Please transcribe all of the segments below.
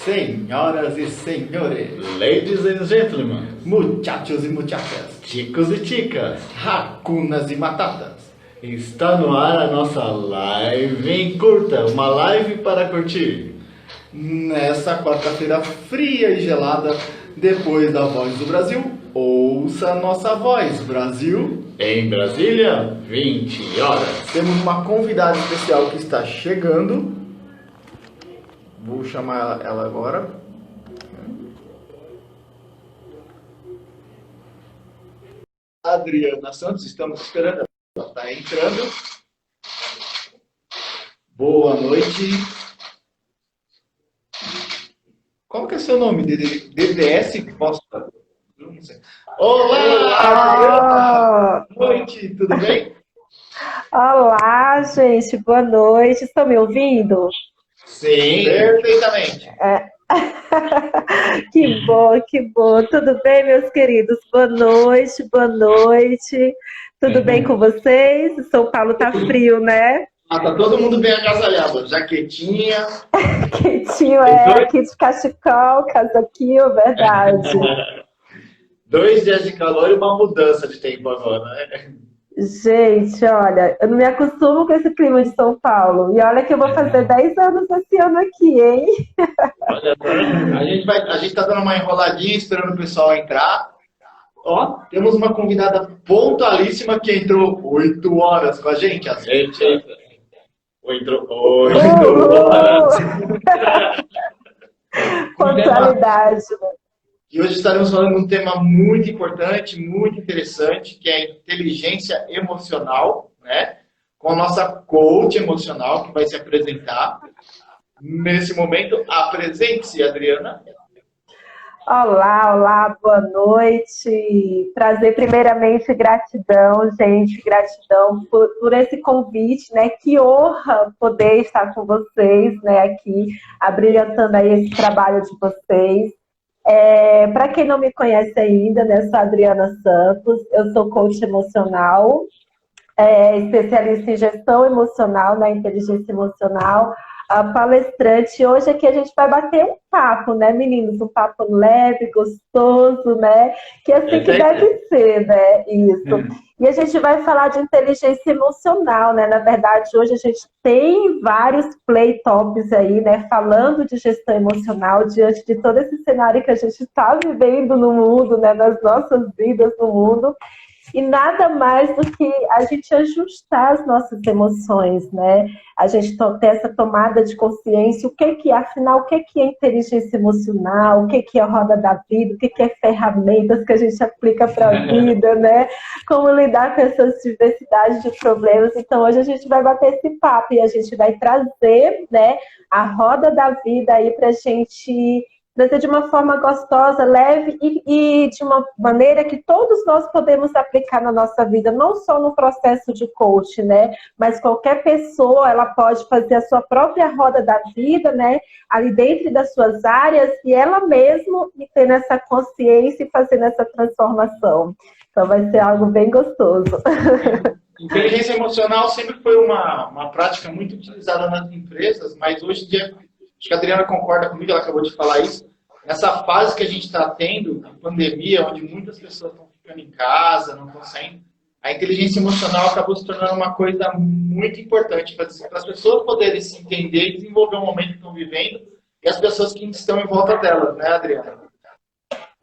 Senhoras e senhores, Ladies and gentlemen, muchachos e muchachas, chicos e chicas, racunas e matatas, está no ar a nossa live em curta, uma live para curtir. nessa quarta-feira fria e gelada, depois da Voz do Brasil, ouça a nossa voz, Brasil. Em Brasília, 20 horas. Temos uma convidada especial que está chegando. Vou chamar ela agora. Adriana Santos, estamos esperando. Ela está entrando. Boa noite. Como que é seu nome? DDS Costa. Não sei. Olá, boa noite, tudo bem? Olá, gente, boa noite. Estão me ouvindo? Sim, perfeitamente. Que bom, que bom. Tudo bem, meus queridos? Boa noite, boa noite. Tudo bem com vocês? São Paulo tá frio, né? Tá todo mundo bem agasalhado, jaquetinha. Quentinho, aqui de cachecol, casaquinho, verdade. 2 dias de calor e uma mudança de tempo agora, né? Gente, olha, eu não me acostumo com esse clima de São Paulo. E olha que eu vou fazer 10 anos esse ano aqui, hein? Olha, A gente tá dando uma enroladinha, esperando o pessoal entrar. Ó, temos uma convidada pontualíssima que entrou 8 horas com a gente. entrou 8 horas. Pontualidade, né? E hoje estaremos falando de um tema muito importante, muito interessante, que é a inteligência emocional, né? Com a nossa coach emocional, que vai se apresentar. Nesse momento, apresente-se, Adriana. Olá, olá, boa noite. Prazer, primeiramente, gratidão, gente, gratidão por esse convite, né? Que honra poder estar com vocês, né? Aqui, abrilhantando aí esse trabalho de vocês. Para quem não me conhece ainda, né, eu sou a Adriana Santos, eu sou coach emocional, especialista em gestão emocional, na inteligência emocional, a palestrante. Hoje aqui a gente vai bater um papo, né, meninos? Um papo leve, gostoso, né? Que é assim que deve ser, né? Isso. E a gente vai falar de inteligência emocional, né? Na verdade, hoje a gente tem vários play tops aí, né? Falando de gestão emocional diante de todo esse cenário que a gente está vivendo no mundo, né? Nas nossas vidas no mundo. E nada mais do que a gente ajustar as nossas emoções, né? A gente ter essa tomada de consciência, afinal, o que é inteligência emocional, o que é a roda da vida, o que é ferramentas que a gente aplica para a vida, né? Como lidar com essas diversidades de problemas. Então, hoje a gente vai bater esse papo e a gente vai trazer, né, a roda da vida aí para a gente trazer de uma forma gostosa, leve e de uma maneira que todos nós podemos aplicar na nossa vida, não só no processo de coach, né? Mas qualquer pessoa, ela pode fazer a sua própria roda da vida, né? Ali dentro das suas áreas e ela mesma tendo essa consciência e fazendo essa transformação. Então vai ser algo bem gostoso. Inteligência emocional sempre foi uma prática muito utilizada nas empresas, mas hoje em dia, acho que a Adriana concorda comigo, ela acabou de falar isso, nessa fase que a gente está tendo, a pandemia, onde muitas pessoas estão ficando em casa, não estão saindo, a inteligência emocional acabou se tornando uma coisa muito importante para as pessoas poderem se entender e desenvolver o momento que estão vivendo e as pessoas que estão em volta delas, né, Adriana?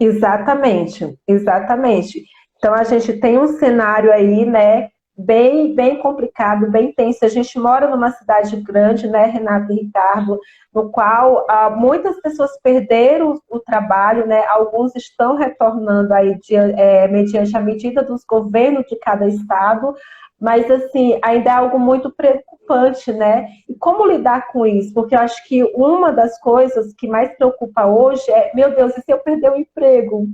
Exatamente, exatamente. Então a gente tem um cenário aí, né, bem complicado, bem tenso. A gente mora numa cidade grande, né, Renato e Ricardo, no qual muitas pessoas perderam o trabalho, né, alguns estão retornando aí mediante a medida dos governos de cada estado, mas assim, ainda é algo muito preocupante, né? E como lidar com isso? Porque eu acho que uma das coisas que mais preocupa hoje é, meu Deus, e se eu perder o emprego?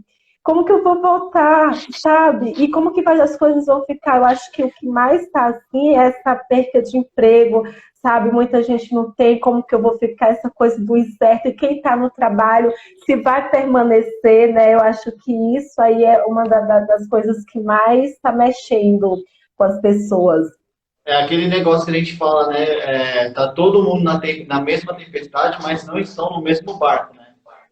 Como que eu vou voltar, sabe? E como que as coisas vão ficar? Eu acho que o que mais está assim é essa perca de emprego, sabe? Muita gente não tem como que eu vou ficar, essa coisa do incerto. E quem está no trabalho, se vai permanecer, né? Eu acho que isso aí é uma das coisas que mais está mexendo com as pessoas. É aquele negócio que a gente fala, né? Tá todo mundo na mesma tempestade, mas não estão no mesmo barco, né?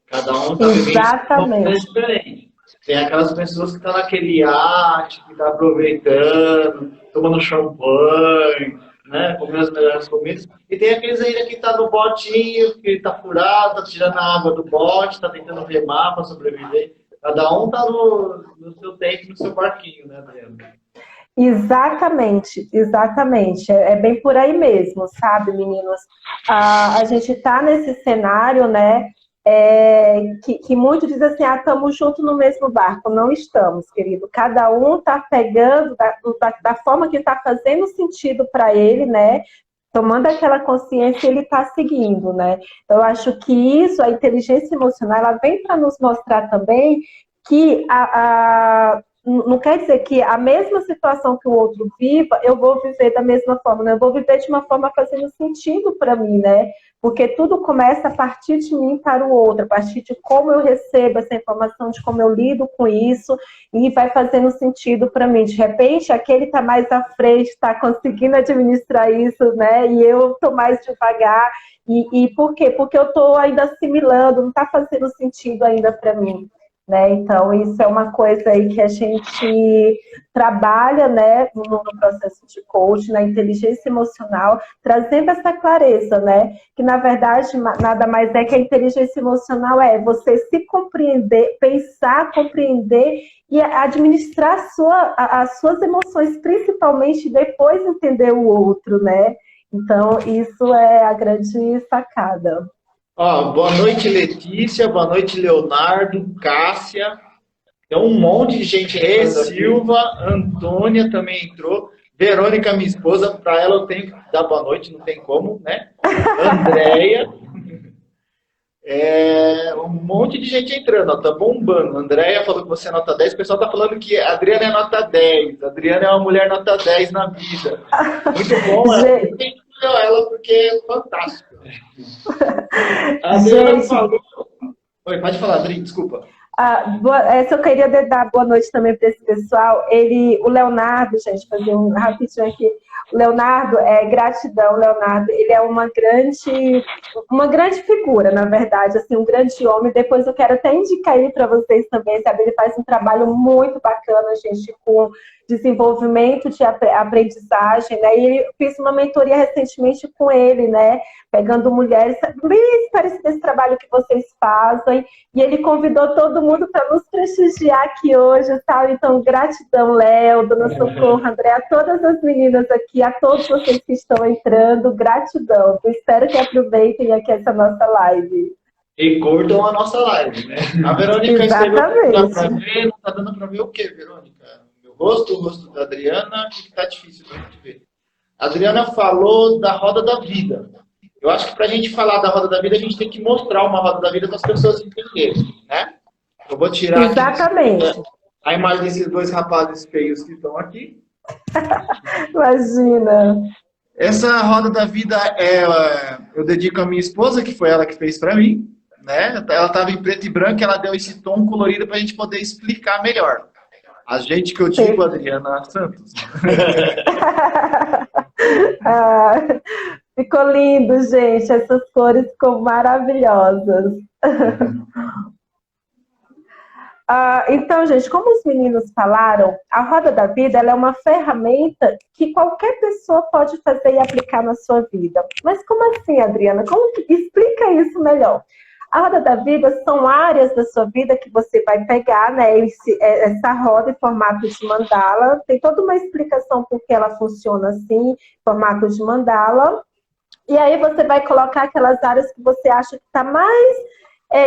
Cada um está vivendo uma coisa Exatamente. diferente. Tem aquelas pessoas que estão naquele iate, que tá aproveitando, tomando champanhe, né? Comendo as melhores comidas. E tem aqueles ainda que tá no botinho, que tá furado, tá tirando a água do bote, tá tentando remar para sobreviver. Cada um tá no seu tempo, no seu barquinho, né, Adriano? Exatamente, exatamente. É bem por aí mesmo, sabe, meninos? A gente está nesse cenário, né? Que muitos dizem assim, estamos juntos no mesmo barco. Não estamos, querido. Cada um está pegando da forma que está fazendo sentido para ele, né? Tomando aquela consciência, ele está seguindo, né? Então, eu acho que isso, a inteligência emocional, ela vem para nos mostrar também que não quer dizer que a mesma situação que o outro viva, eu vou viver da mesma forma, né? Eu vou viver de uma forma fazendo sentido para mim, né? Porque tudo começa a partir de mim para o outro, a partir de como eu recebo essa informação, de como eu lido com isso, e vai fazendo sentido para mim. De repente, aquele está mais à frente, está conseguindo administrar isso, né? E eu estou mais devagar. E por quê? Porque eu estou ainda assimilando, não está fazendo sentido ainda para mim. Né? Então, isso é uma coisa aí que a gente trabalha, né, no processo de coaching, na inteligência emocional, trazendo essa clareza, né? Que, na verdade, nada mais é que a inteligência emocional você se compreender, pensar, compreender e administrar as suas emoções, principalmente depois entender o outro, né? Então, isso é a grande sacada. Ó, boa noite, Letícia. Boa noite, Leonardo, Cássia. Tem um monte de gente. Silva, Antônia também entrou. Verônica, minha esposa, para ela eu tenho que dar boa noite, não tem como, né? Andréia. Um monte de gente entrando, ó, tá bombando. Andréia falou que você é nota 10. O pessoal tá falando que a Adriana é nota 10. A Adriana é uma mulher nota 10 na vida. Muito bom, ela porque é fantástico. A Adriana falou. Oi, pode falar, Adri, desculpa. Só queria dar boa noite também para esse pessoal. O Leonardo, gente, fazer um rapidinho aqui. O Leonardo, gratidão, Leonardo. Ele é uma grande figura, na verdade, assim, um grande homem. Depois eu quero até indicar ele para vocês também, sabe? Ele faz um trabalho muito bacana, gente, com desenvolvimento de aprendizagem, né? E eu fiz uma mentoria recentemente com ele, né? Pegando mulheres bem parecido esse trabalho que vocês fazem. E ele convidou todo mundo para nos prestigiar aqui hoje, tal. Então, gratidão, Léo, Dona Socorro, André, a todas as meninas aqui, a todos vocês que estão entrando, gratidão. Eu espero que aproveitem aqui essa nossa live. E curtam a nossa live, né? A Verônica escreveu, não tá dando para ver o quê, Verônica? O rosto da Adriana, que está difícil para a gente ver. A Adriana falou da roda da vida. Eu acho que para a gente falar da roda da vida, a gente tem que mostrar uma roda da vida para as pessoas entenderem, né? Eu vou tirar exatamente a imagem desses dois rapazes feios que estão aqui. Imagina. Essa roda da vida eu dedico à minha esposa, que foi ela que fez para mim, né? Ela estava em preto e branco, ela deu esse tom colorido para a gente poder explicar melhor. A gente que eu digo, Adriana Santos. Ficou lindo, gente. Essas cores ficam maravilhosas. Então, gente, como os meninos falaram, a Roda da Vida ela é uma ferramenta que qualquer pessoa pode fazer e aplicar na sua vida. Mas como assim, Adriana? Explica isso melhor. A roda da vida são áreas da sua vida que você vai pegar, né? Essa roda em formato de mandala. Tem toda uma explicação por que ela funciona assim, em formato de mandala. E aí você vai colocar aquelas áreas que você acha que está mais...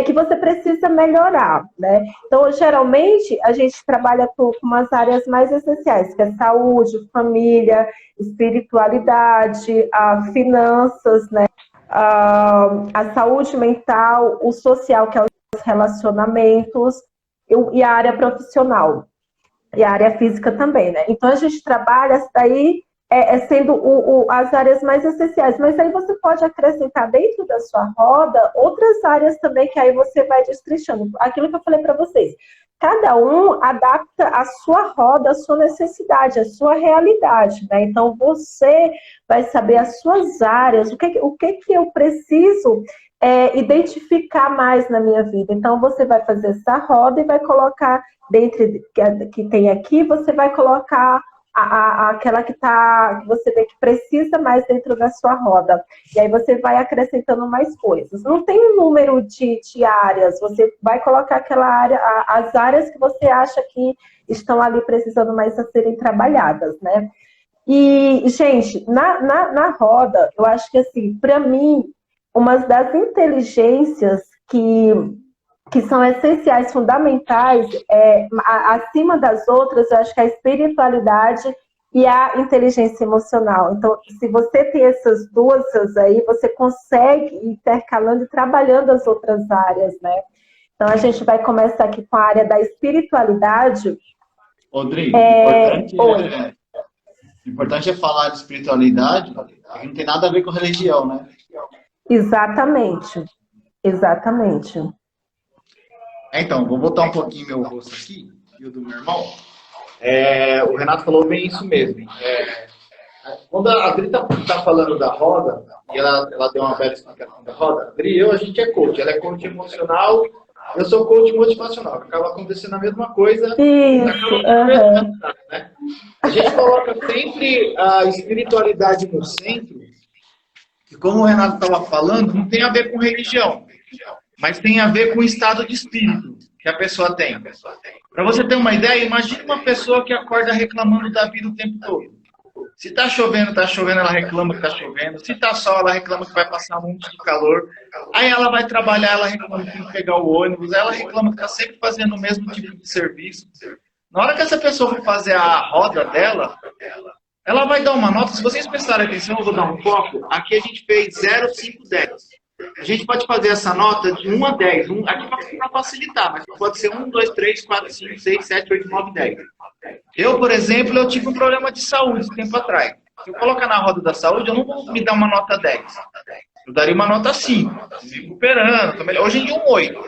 que você precisa melhorar, né? Então, geralmente, a gente trabalha com umas áreas mais essenciais, que é saúde, família, espiritualidade, finanças, né? A saúde mental, o social, que é os relacionamentos, e a área profissional, e a área física também, né? Então, a gente trabalha isso daí sendo as áreas mais essenciais, mas aí você pode acrescentar dentro da sua roda outras áreas também, que aí você vai destrinchando. Aquilo que eu falei para vocês. cada um adapta a sua roda, a sua necessidade, a sua realidade, né? Então, você vai saber as suas áreas, o que eu preciso identificar mais na minha vida. Então, você vai fazer essa roda e vai colocar, dentro que tem aqui, você vai colocar aquela que você vê que precisa mais dentro da sua roda. E aí você vai acrescentando mais coisas. Não tem um número de áreas, você vai colocar aquela área, as áreas que você acha que estão ali precisando mais a serem trabalhadas, né? E, gente, na roda, eu acho que, assim, para mim, uma das inteligências que são essenciais, fundamentais, acima das outras, eu acho que a espiritualidade e a inteligência emocional. Então, se você tem essas duas aí, você consegue ir intercalando e trabalhando as outras áreas, né? Então, a gente vai começar aqui com a área da espiritualidade. Rodrigo, importante é falar de espiritualidade, que não tem nada a ver com religião, né? Exatamente. Exatamente. Então, vou botar um pouquinho meu rosto aqui, e o do meu irmão. O Renato falou bem isso mesmo. Quando a Adri tá falando da roda, e ela deu uma bela explicação da roda, Adri, a gente é coach. Ela é coach emocional, eu sou coach motivacional. Acaba acontecendo a mesma coisa. Né? A gente coloca sempre a espiritualidade no centro, e como o Renato estava falando, não tem a ver com religião, mas tem a ver com o estado de espírito que a pessoa tem. Para você ter uma ideia, imagine uma pessoa que acorda reclamando da vida o tempo todo. Se está chovendo, ela reclama que está chovendo. Se está sol, ela reclama que vai passar um monte de calor. Aí ela vai trabalhar, ela reclama que tem que pegar o ônibus. Aí ela reclama que está sempre fazendo o mesmo tipo de serviço. Na hora que essa pessoa for fazer a roda dela, ela vai dar uma nota. Se vocês prestarem atenção, eu vou dar um foco. Aqui a gente fez 0, 5, 10. A gente pode fazer essa nota de 1 a 10. Aqui para facilitar, mas pode ser 1, 2, 3, 4, 5, 6, 7, 8, 9, 10. Eu, por exemplo, eu tive um problema de saúde tempo atrás. Se eu colocar na roda da saúde, eu não vou me dar uma nota 10. Eu daria uma nota 5. Me recuperando. Hoje em dia, um 8.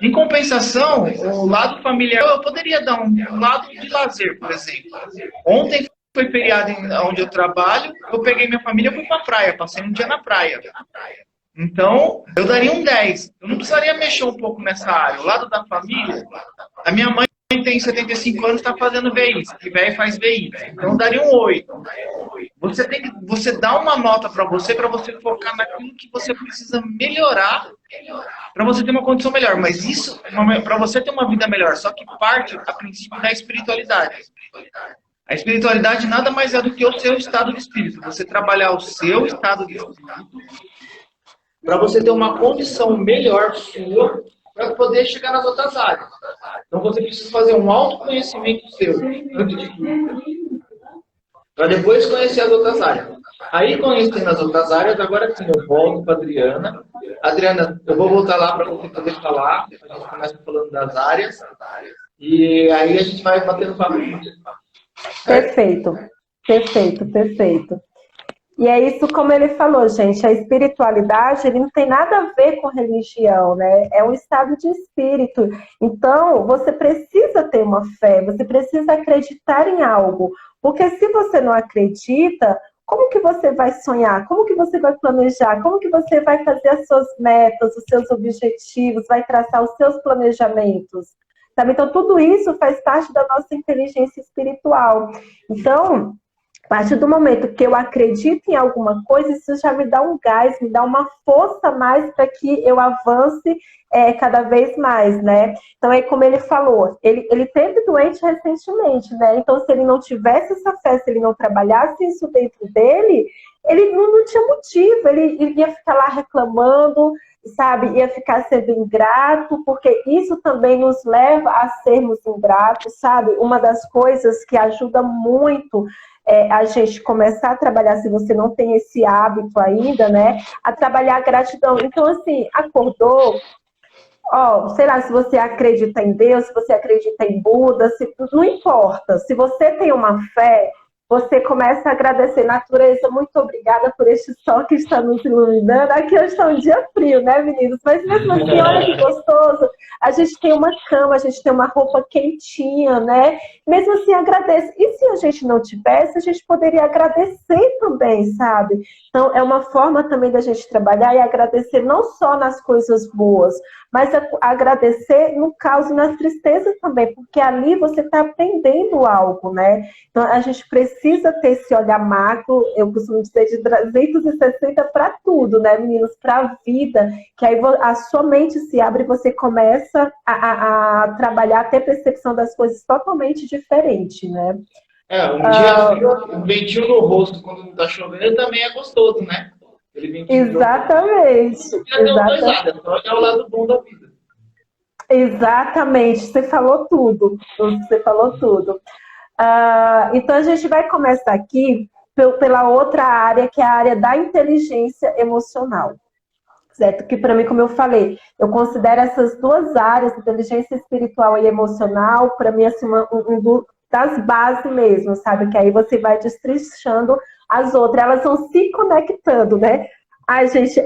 Em compensação, o lado familiar, eu poderia dar um lado de lazer, por exemplo. Ontem foi feriado onde eu trabalho, eu peguei minha família e fui para a praia. Passei um dia na praia. Então, eu daria um 10. Eu não precisaria mexer um pouco nessa área. O lado da família, a minha mãe tem 75 anos, está fazendo VI, que velho faz VI. Então, eu daria um 8. Você dá uma nota para você focar naquilo que você precisa melhorar, para você ter uma condição melhor. Mas isso, para você ter uma vida melhor, só que parte, a princípio, da espiritualidade. A espiritualidade nada mais é do que o seu estado de espírito. Você trabalhar o seu estado de espírito para você ter uma condição melhor sua para poder chegar nas outras áreas. Então você precisa fazer um autoconhecimento seu, antes de tudo, para depois conhecer as outras áreas. Aí, conhecendo as outras áreas, agora sim, eu volto para a Adriana. Adriana, eu vou voltar lá para você poder falar. A gente começa falando das áreas. E aí a gente vai batendo papo. Perfeito, perfeito, perfeito. E é isso, como ele falou, gente, a espiritualidade, ele não tem nada a ver com religião, né? É um estado de espírito. Então, você precisa ter uma fé, você precisa acreditar em algo. Porque se você não acredita, como que você vai sonhar? Como que você vai planejar? Como que você vai fazer as suas metas, os seus objetivos, vai traçar os seus planejamentos? Sabe? Então, tudo isso faz parte da nossa inteligência espiritual. Então, a partir do momento que eu acredito em alguma coisa, isso já me dá um gás, me dá uma força a mais para que eu avance cada vez mais, né? Então, é como ele falou, ele teve doente recentemente, né? Então, se ele não tivesse essa fé, se ele não trabalhasse isso dentro dele, ele não tinha motivo, ele ia ficar lá reclamando, sabe? Ia ficar sendo ingrato, porque isso também nos leva a sermos ingratos, sabe? Uma das coisas que ajuda muito a gente começar a trabalhar, se você não tem esse hábito ainda, né? A trabalhar a gratidão. Então, assim, acordou, sei lá, se você acredita em Deus, se você acredita em Buda, não importa. Se você tem uma fé, você começa a agradecer. Natureza, muito obrigada por este sol que está nos iluminando. Aqui hoje está um dia frio, né, meninos? Mas mesmo assim, olha que gostoso. A gente tem uma cama, a gente tem uma roupa quentinha, né? Mesmo assim, agradece. E se a gente não tivesse, a gente poderia agradecer também, sabe? Então, é uma forma também da gente trabalhar e agradecer não só nas coisas boas, mas agradecer no caos e nas tristezas também, porque ali você está aprendendo algo, né? Então, a gente precisa ter esse olhar macro, eu costumo dizer, de 360 para tudo, né, meninos? Para a vida, que aí a sua mente se abre e você começa a trabalhar, a ter percepção das coisas totalmente diferente, né? Um dia frio, um ventinho no rosto quando não tá chovendo também é gostoso, né? Exatamente. É o lado bom da vida. Exatamente, você falou tudo. Você falou tudo. Então a gente vai começar aqui pela outra área, que é a área da inteligência emocional. Certo? Que para mim, como eu falei, eu considero essas duas áreas, inteligência espiritual e emocional, para mim, assim, das bases mesmo, sabe? Que aí você vai destrinchando as outras, elas vão se conectando, né? Ai, gente,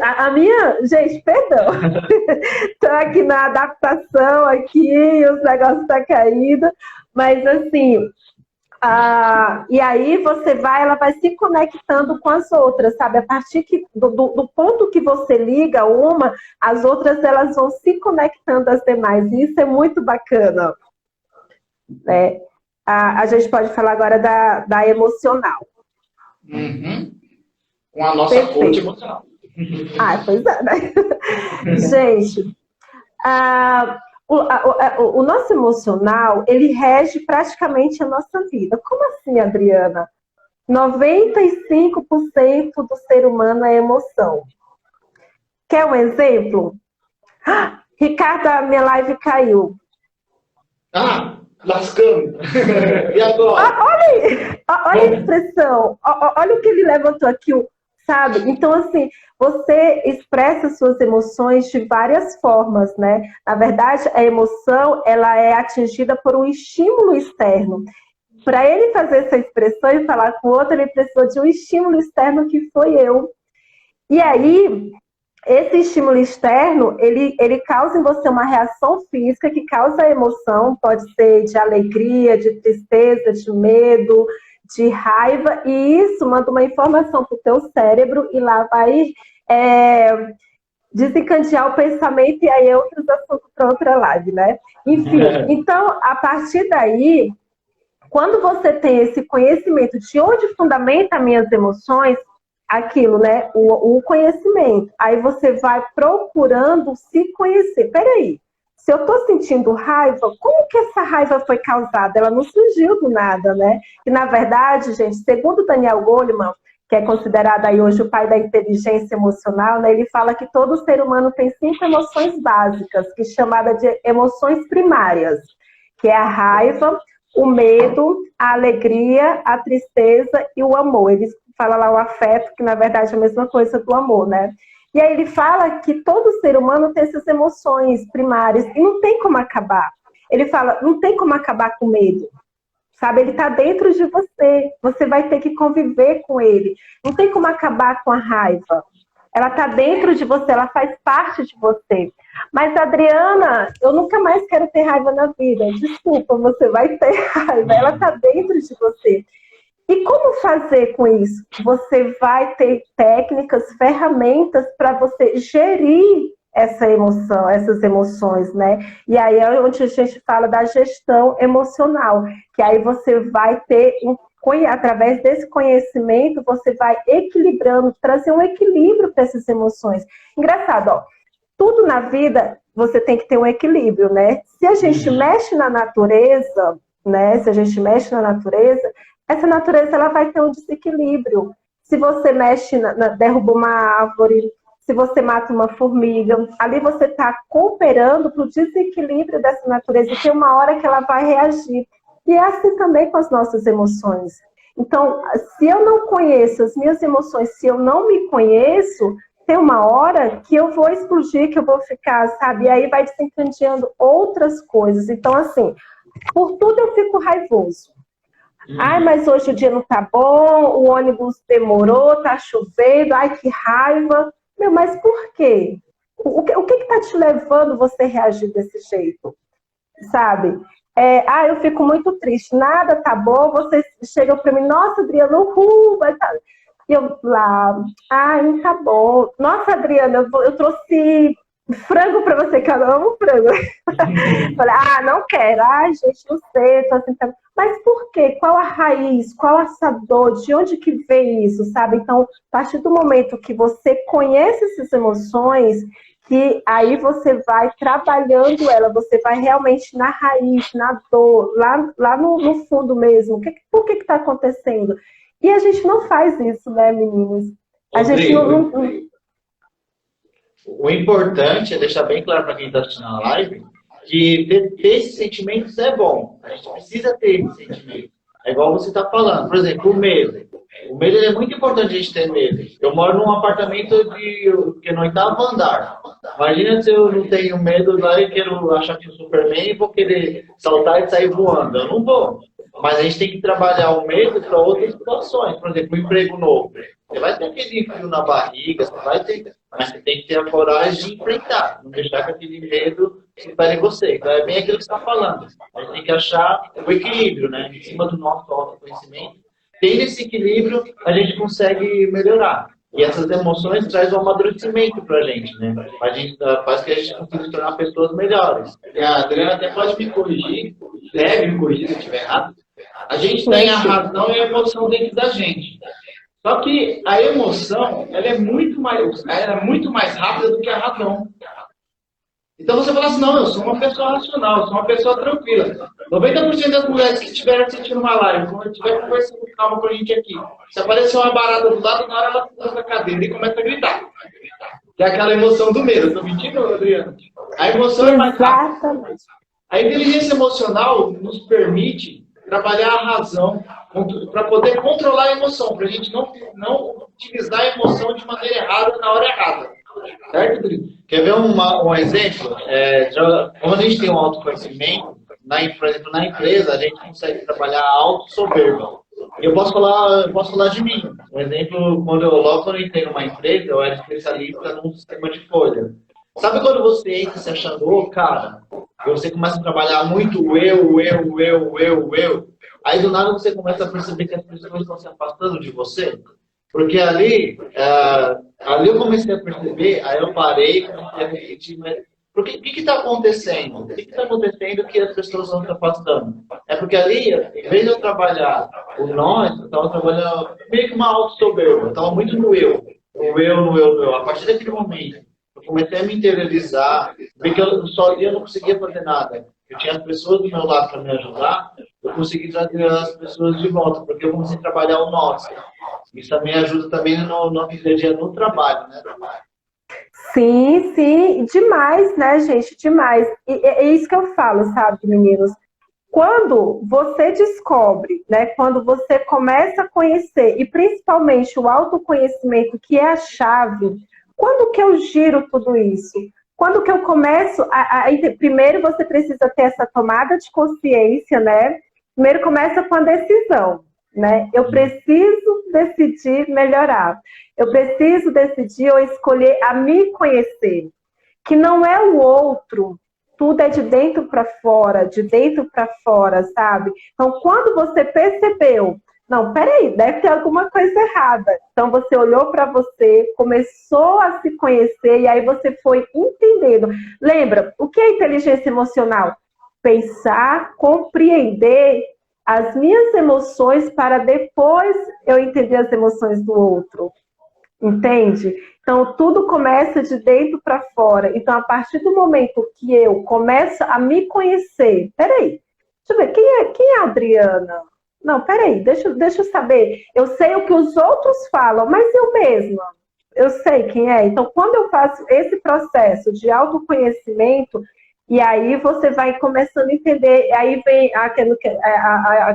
gente, perdão. Estou aqui na adaptação, aqui, os negócios estão caídos, mas assim, e aí ela vai se conectando com as outras, sabe? A partir do ponto que você liga uma, as outras elas vão se conectando às demais, e isso é muito bacana, né? A gente pode falar agora da emocional. Uhum. Com a nossa coach emocional. Pois é, né? Gente, o nosso emocional, ele rege praticamente a nossa vida. Como assim, Adriana? 95% do ser humano é emoção. Quer um exemplo? Ricardo, a minha live caiu. Lascando. E agora? Olha a expressão. Olha o que ele levantou aqui, sabe? Então, assim, você expressa suas emoções de várias formas, né? Na verdade, a emoção, ela é atingida por um estímulo externo. Para ele fazer essa expressão e falar com o outro, ele precisou de um estímulo externo que foi eu. E aí, esse estímulo externo, ele causa em você uma reação física que causa emoção, pode ser de alegria, de tristeza, de medo, de raiva, e isso manda uma informação para o teu cérebro e lá vai desencadear o pensamento, e aí é outros assuntos para outra live, né? Enfim, então, a partir daí, quando você tem esse conhecimento de onde fundamenta minhas emoções, aquilo, né? O conhecimento. Aí você vai procurando se conhecer. Peraí, se eu estou sentindo raiva, como que essa raiva foi causada? Ela não surgiu do nada, né? E, na verdade, gente, segundo Daniel Goleman, que é considerado aí hoje o pai da inteligência emocional, né? Ele fala que todo ser humano tem 5 emoções básicas, que é chamada de emoções primárias, que é a raiva, o medo, a alegria, a tristeza e o amor. Ele fala lá o afeto, que na verdade é a mesma coisa do amor, né? E aí ele fala que todo ser humano tem essas emoções primárias e não tem como acabar. Ele fala, não tem como acabar com medo, sabe? Ele está dentro de você, você vai ter que conviver com ele. Não tem como acabar com a raiva. Ela está dentro de você, ela faz parte de você. Mas, Adriana, eu nunca mais quero ter raiva na vida. Desculpa, você vai ter raiva. Ela está dentro de você. E como fazer com isso? Você vai ter técnicas, ferramentas para você gerir essa emoção, essas emoções, né? E aí é onde a gente fala da gestão emocional, que aí você vai ter através desse conhecimento, você vai equilibrando, trazer um equilíbrio para essas emoções. Engraçado, ó, tudo na vida você tem que ter um equilíbrio, né? Se a gente mexe na natureza, né? Se a gente mexe na natureza, essa natureza ela vai ter um desequilíbrio. Se você mexe, derruba uma árvore, se você mata uma formiga, ali você está cooperando para o desequilíbrio dessa natureza, e tem uma hora que ela vai reagir. E é assim também com as nossas emoções. Então, se eu não conheço as minhas emoções, se eu não me conheço, tem uma hora que eu vou explodir, que eu vou ficar, sabe? E aí vai desencadeando outras coisas. Então, assim, por tudo eu fico raivoso. Ai, mas hoje o dia não tá bom, o ônibus demorou, tá chovendo, ai, que raiva. Meu, mas por quê? O que tá te levando você reagir desse jeito? Sabe? Eu fico muito triste, nada tá bom, vocês chegam para mim, nossa, Adriana, vai tá. E eu lá, ai, tá bom. Nossa, Adriana, eu trouxe frango para você, que eu amo frango. Falei, não quero, gente, não sei, tô assim, mas por quê? Qual a raiz? Qual essa dor? De onde que vem isso, sabe? Então, a partir do momento que você conhece essas emoções, que aí você vai trabalhando ela, você vai realmente na raiz, na dor, lá no fundo mesmo. Por que está acontecendo? E a gente não faz isso, né, meninos? A gente não... O importante é deixar bem claro para quem está assistindo a live que ter esses sentimentos é bom. A gente precisa ter esse sentimento. É igual você está falando. Por exemplo, o medo. O medo é muito importante a gente ter medo. Eu moro num apartamento que é no 8º andar. Imagina se eu não tenho medo lá e quero achar que sou Superman e vou querer saltar e sair voando. Eu não vou. Mas a gente tem que trabalhar o medo para outras situações. Por exemplo, um emprego novo. Você vai ter aquele frio na barriga, você vai ter, mas você tem que ter a coragem de enfrentar. Não deixar que aquele medo supere você. Então é bem aquilo que você está falando. A gente tem que achar o equilíbrio, né? Em cima do nosso autoconhecimento. Tendo esse equilíbrio, a gente consegue melhorar. E essas emoções trazem um amadurecimento para a gente, né? Faz que a gente consiga se tornar pessoas melhores. E a Adriana até pode me corrigir, deve me corrigir se eu estiver errado. A gente tem a razão e a emoção dentro da gente. Só que a emoção, ela é muito mais rápida do que a razão. Então você fala assim, não, eu sou uma pessoa racional, eu sou uma pessoa tranquila. 90% das mulheres que estiverem assistindo uma live, quando estiver conversando com calma com a gente aqui, se aparecer uma barata do lado, na hora ela pula da cadeira e começa a gritar. Que é aquela emoção do medo. Estou mentindo, Adriana? A emoção é mais rápida. A inteligência emocional nos permite trabalhar a razão para poder controlar a emoção, para a gente não utilizar a emoção de maneira errada na hora errada. Certo, Rodrigo? Quer ver um exemplo? Quando a gente tem um autoconhecimento, por exemplo, na empresa, a gente consegue trabalhar a autossoberba. Eu posso falar de mim. Um exemplo, logo quando eu entrei numa empresa, eu era especialista num sistema de folha. Sabe quando você entra se achando, cara, e você começa a trabalhar muito o eu, aí do nada você começa a perceber que as pessoas estão se afastando de você? Porque ali eu comecei a perceber, aí eu parei, comecei a refletir, mas o que está acontecendo? O que está acontecendo que as pessoas estão se afastando? É porque ali, em vez de eu trabalhar o nós, eu estava trabalhando meio que uma autossoberba, eu estava muito no eu. No eu. A partir daquele momento, eu comecei a me interiorizar, porque eu sozinho não conseguia fazer nada. Eu tinha as pessoas do meu lado para me ajudar, eu consegui trazer as pessoas de volta, porque eu comecei a trabalhar o nós. Isso também ajuda também no dia a dia no trabalho, né? Sim, demais, né, gente? Demais. E é isso que eu falo, sabe, meninos? Quando você descobre, né, quando você começa a conhecer, e principalmente o autoconhecimento, que é a chave, quando que eu giro tudo isso? Quando que eu começo primeiro você precisa ter essa tomada de consciência, né? Primeiro começa com a decisão, né? Eu preciso decidir melhorar. Eu preciso decidir ou escolher a me conhecer. Que não é o outro. Tudo é de dentro para fora, sabe? Então, quando você percebeu, não, peraí, deve ter alguma coisa errada. Então, você olhou para você, começou a se conhecer e aí você foi entendendo. Lembra, o que é inteligência emocional? Pensar, compreender as minhas emoções para depois eu entender as emoções do outro. Entende? Então, tudo começa de dentro para fora. Então, a partir do momento que eu começo a me conhecer, peraí, deixa eu ver, quem é a Adriana? Não, peraí, deixa eu saber. Eu sei o que os outros falam, mas eu mesma, eu sei quem é. Então, quando eu faço esse processo de autoconhecimento, e aí você vai começando a entender, aí vem a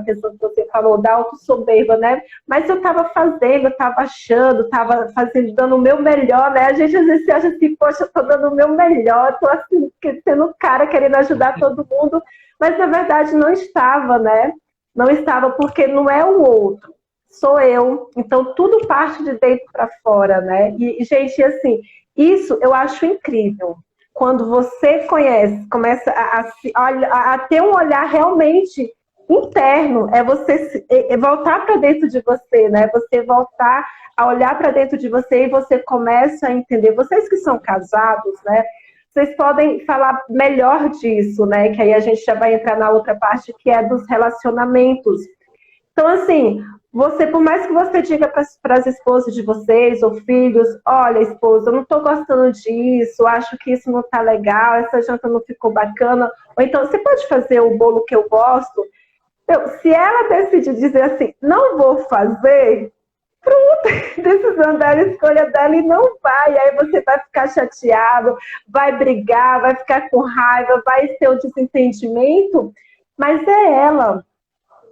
questão que você falou da autossoberba, né? Mas eu estava fazendo, eu estava achando, estava fazendo, dando o meu melhor, né? A gente às vezes acha assim, poxa, eu estou dando o meu melhor, estou assim, sendo cara, querendo ajudar todo mundo, mas na verdade não estava, né? Não estava porque não é o outro, sou eu. Então, tudo parte de dentro para fora, né? E, gente, assim, isso eu acho incrível. Quando você conhece, começa a ter um olhar realmente interno, é você voltar para dentro de você, né? Você voltar a olhar para dentro de você e você começa a entender. Vocês que são casados, né? Vocês podem falar melhor disso, né? Que aí a gente já vai entrar na outra parte, que é dos relacionamentos. Então, assim, você, por mais que você diga para as esposas de vocês ou filhos, olha, esposa, eu não estou gostando disso, acho que isso não está legal, essa janta não ficou bacana, ou então, você pode fazer o bolo que eu gosto? Então, se ela decidir dizer assim, não vou fazer, pronto, decisão dela, escolha dela e não vai. Aí você vai ficar chateado, vai brigar, vai ficar com raiva, vai ter um desentendimento, mas é ela.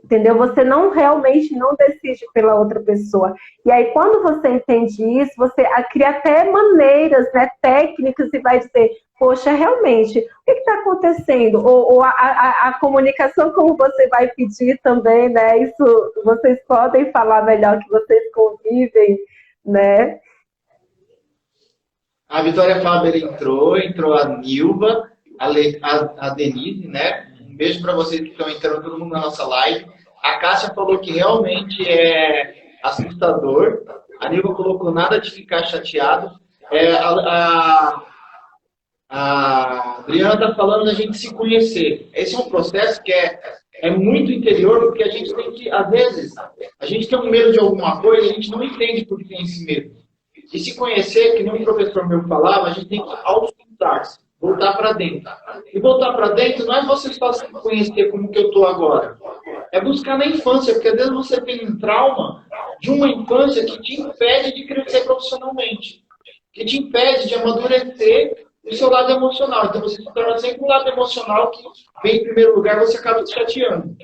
Entendeu? Você não realmente não decide pela outra pessoa. E aí, quando você entende isso, você cria até maneiras, né, técnicas e vai dizer, poxa, realmente, o que está acontecendo? Ou a comunicação, como você vai pedir também, né? Isso vocês podem falar melhor que vocês convivem, né? A Vitória Faber entrou a Nilva, a Denise, né? Um beijo para vocês que estão entrando, todo mundo na nossa live. A Cássia falou que realmente é assustador. A Nilva colocou nada de ficar chateado. A Adriana está falando da gente se conhecer. Esse é um processo que é muito interior, porque a gente tem que, às vezes, a gente tem um medo de alguma coisa e a gente não entende por que tem esse medo. E se conhecer, que nem um professor meu falava, a gente tem que auscultar-se, voltar para dentro. E voltar para dentro não é você só se conhecer como que eu estou agora. É buscar na infância, porque às vezes você tem um trauma de uma infância que te impede de crescer profissionalmente, que te impede de amadurecer o seu lado emocional. Então você se torna sempre um lado emocional que vem em primeiro lugar, você acaba se chateando.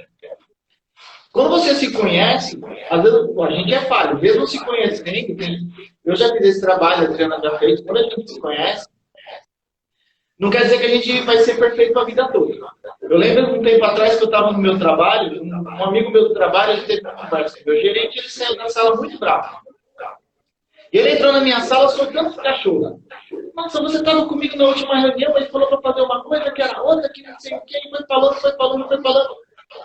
Quando você se conhece, às vezes a gente é falho, mesmo se conhecendo, eu já fiz esse trabalho, a Adriana já fez, quando a gente se conhece, não quer dizer que a gente vai ser perfeito a vida toda. Eu lembro um tempo atrás que eu estava no meu trabalho, um amigo meu do trabalho, ele teve uma conversa com o meu gerente, ele saiu da sala muito bravo. E ele entrou na minha sala soltando os cachorros. Nossa, você estava comigo na última reunião, ele falou para fazer uma coisa, que era outra, que não sei o que, e foi falando.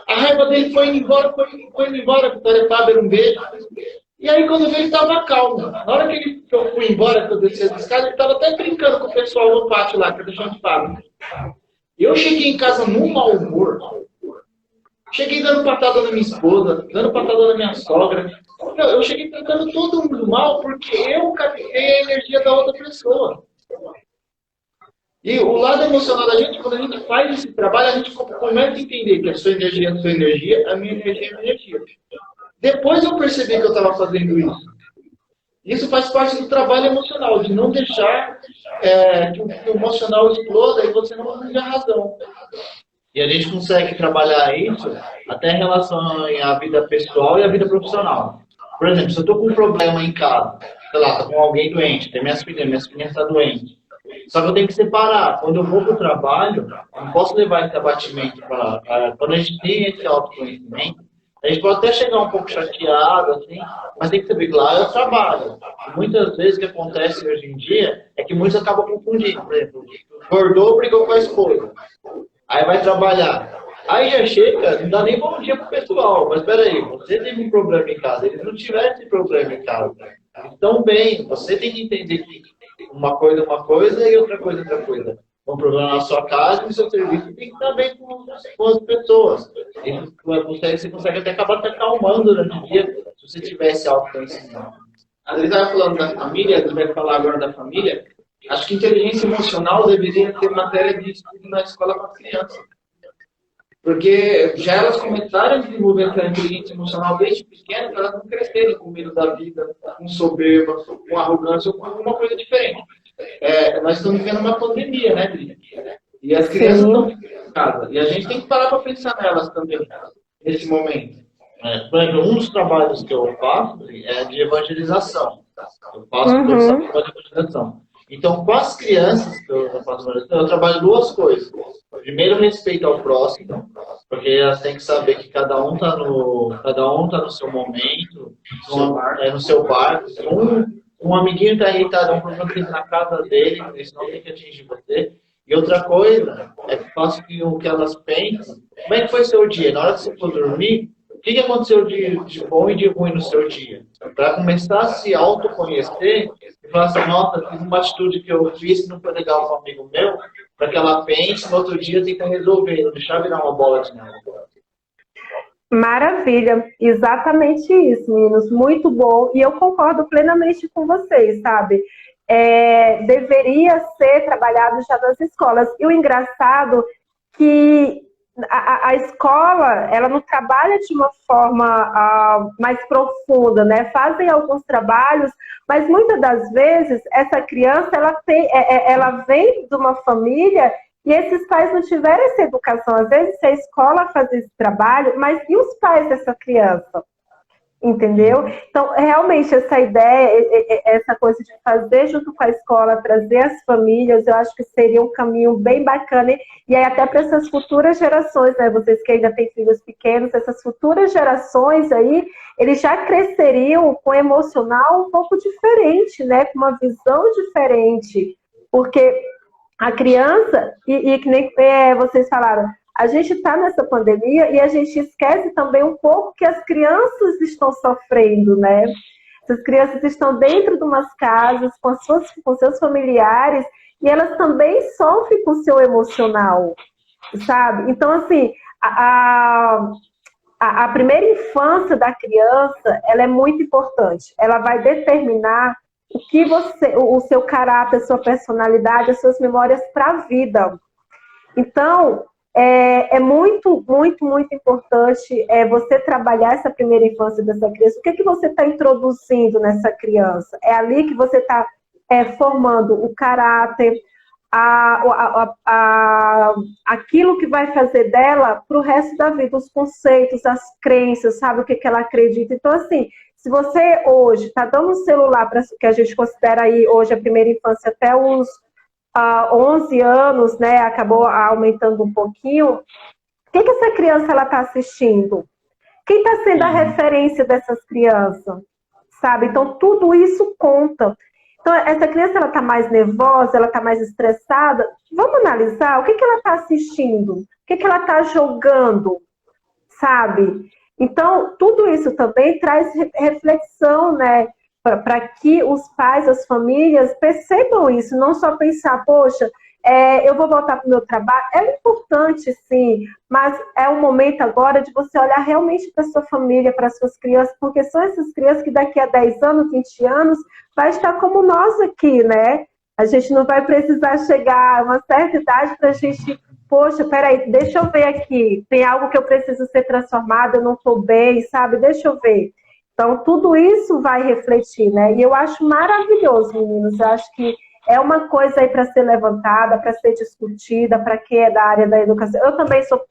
A raiva dele foi indo embora, Vitória Faber, um beijo. E aí, quando eu vi, ele estava calmo. Na hora que eu fui embora, que eu desci as escadas, ele estava até brincando com o pessoal no pátio lá, que é do chão de fábrica. E eu cheguei em casa num mau humor. Cheguei dando patada na minha esposa, dando patada na minha sogra. Eu cheguei tratando todo mundo mal porque eu captei a energia da outra pessoa. E o lado emocional da gente, quando a gente faz esse trabalho, a gente começa a entender que a sua energia é a sua energia, a minha energia é a minha energia. Depois eu percebi que eu estava fazendo isso. Isso faz parte do trabalho emocional, de não deixar que o emocional exploda e você não tenha razão. E a gente consegue trabalhar isso até em relação à vida pessoal e à vida profissional. Por exemplo, se eu estou com um problema em casa, sei lá, estou com alguém doente, tem minha filha está doente. Só que eu tenho que separar. Quando eu vou para o trabalho, eu não posso levar esse abatimento para... Quando a gente tem esse autoconhecimento, a gente pode até chegar um pouco chateado, assim, mas tem que saber que lá eu trabalho. E muitas vezes o que acontece hoje em dia é que muitos acabam confundindo. Por exemplo, acordou, brigou com a esposa. Aí vai trabalhar. Aí já chega, não dá nem bom dia pro pessoal. Mas peraí, você teve um problema em casa. Eles não tiveram esse problema em casa. Eles estão bem. Você tem que entender que uma coisa é uma coisa e outra coisa é outra coisa. Um problema na sua casa e no seu serviço tem que estar bem com as pessoas. E você consegue até acabar te acalmando durante o dia se você tivesse autoconhecimento. A Adri estava falando da família, a Adri vai falar agora da família. Acho que inteligência emocional deveria ter matéria de estudo na escola para criança. Porque já elas começaram a desenvolver aquela inteligência emocional desde pequenas, para elas não crescerem com medo da vida, com soberba, com arrogância ou com alguma coisa diferente. Nós estamos vivendo uma pandemia, né, Adri? E as crianças estão em casa. E a gente tem que parar para pensar nelas também, nesse momento. Por exemplo, um dos trabalhos que eu faço é de evangelização. Eu faço profissão de evangelização. Então, com as crianças que eu faço, eu trabalho duas coisas. Primeiro, respeito ao próximo, porque elas têm que saber que cada um tá no seu momento, no seu barco. Um amiguinho está irritado, é um problema que tem na casa dele, isso não tem que atingir você. E outra coisa, é que faço o que elas pensam. Como é que foi seu dia? Na hora que você for dormir, o que aconteceu de bom e de ruim no seu dia? Para começar a se autoconhecer e falar assim, nossa, fiz uma atitude que eu fiz que não foi legal com um amigo meu, para que ela pense no outro dia tenta resolver, não deixar virar uma bola de neve. Maravilha, exatamente isso, meninos, muito bom, e eu concordo plenamente com vocês, sabe? Deveria ser trabalhado já nas escolas, e o engraçado que a escola, ela não trabalha de uma forma mais profunda, né? Fazem alguns trabalhos, mas muitas das vezes essa criança, ela vem de uma família e esses pais não tiveram essa educação. Às vezes a escola faz esse trabalho, mas e os pais dessa criança? Entendeu? Então, realmente, essa ideia, essa coisa de fazer junto com a escola, trazer as famílias, eu acho que seria um caminho bem bacana. E aí, até para essas futuras gerações, né? Vocês que ainda têm filhos pequenos, essas futuras gerações aí, eles já cresceriam com um emocional um pouco diferente, né? Com uma visão diferente. Porque a criança, e que nem vocês falaram, a gente está nessa pandemia e a gente esquece também um pouco que as crianças estão sofrendo, né? Essas crianças estão dentro de umas casas com seus familiares e elas também sofrem com o seu emocional, sabe? Então, assim, a primeira infância da criança, ela é muito importante. Ela vai determinar o seu caráter, a sua personalidade, as suas memórias para a vida. Então, é muito, muito, muito importante você trabalhar essa primeira infância dessa criança. O que você está introduzindo nessa criança? É ali que você está formando o caráter, aquilo que vai fazer dela para o resto da vida, os conceitos, as crenças, sabe o que ela acredita. Então, assim, se você hoje está dando um celular para que a gente considera aí hoje a primeira infância até os 11 anos, né, acabou aumentando um pouquinho, o que essa criança está assistindo? Quem está sendo a referência dessas crianças? Sabe? Então, tudo isso conta. Então, essa criança está mais nervosa, ela está mais estressada. Vamos analisar o que ela está assistindo, o que ela está jogando, sabe? Então, tudo isso também traz reflexão, né? Para que os pais, as famílias percebam isso, não só pensar, poxa, eu vou voltar para o meu trabalho. É importante, sim, mas é o momento agora de você olhar realmente para a sua família, para as suas crianças, porque são essas crianças que daqui a 10 anos, 20 anos, vai estar como nós aqui, né? A gente não vai precisar chegar a uma certa idade para a gente, poxa, peraí, deixa eu ver aqui, tem algo que eu preciso ser transformado, eu não estou bem, sabe? Deixa eu ver. Então, tudo isso vai refletir, né? E eu acho maravilhoso, meninos. Eu acho que é uma coisa aí para ser levantada, para ser discutida, para quem é da área da educação. Eu também sou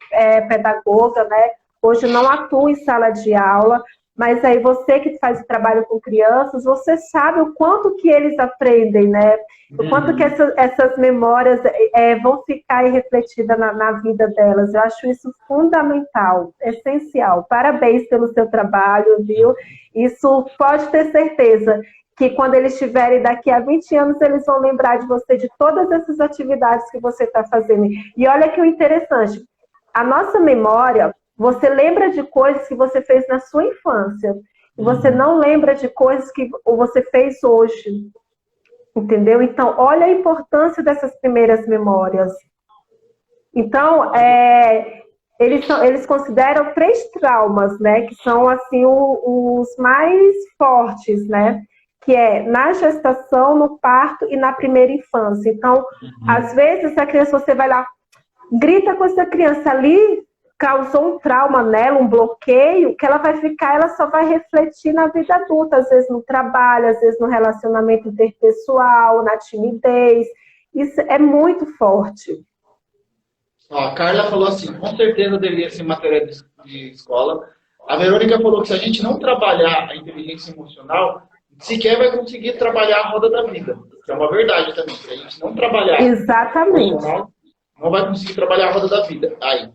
pedagoga, né? Hoje não atuo em sala de aula, mas aí você que faz o trabalho com crianças, você sabe o quanto que eles aprendem, né? O quanto que essas memórias vão ficar aí refletidas na vida delas. Eu acho isso fundamental, essencial. Parabéns pelo seu trabalho, viu? Isso pode ter certeza que quando eles estiverem daqui a 20 anos, eles vão lembrar de você, de todas essas atividades que você está fazendo. E olha que o interessante, a nossa memória, você lembra de coisas que você fez na sua infância, e você não lembra de coisas que você fez hoje. Entendeu? Então, olha a importância dessas primeiras memórias. Então, eles consideram 3 traumas, né? Que são, assim, os mais fortes, né? Que é na gestação, no parto e na primeira infância. Então, às vezes, a criança, você vai lá, grita com essa criança ali, causou um trauma nela, um bloqueio, que ela vai ficar, ela só vai refletir na vida adulta, às vezes no trabalho, às vezes no relacionamento interpessoal, na timidez. Isso é muito forte. Ó, a Carla falou assim, com certeza deveria ser matéria de escola. A Verônica falou que se a gente não trabalhar a inteligência emocional, sequer vai conseguir trabalhar a roda da vida. Que é uma verdade também. Se a gente não trabalhar, Exatamente. não vai conseguir trabalhar a roda da vida. Aí.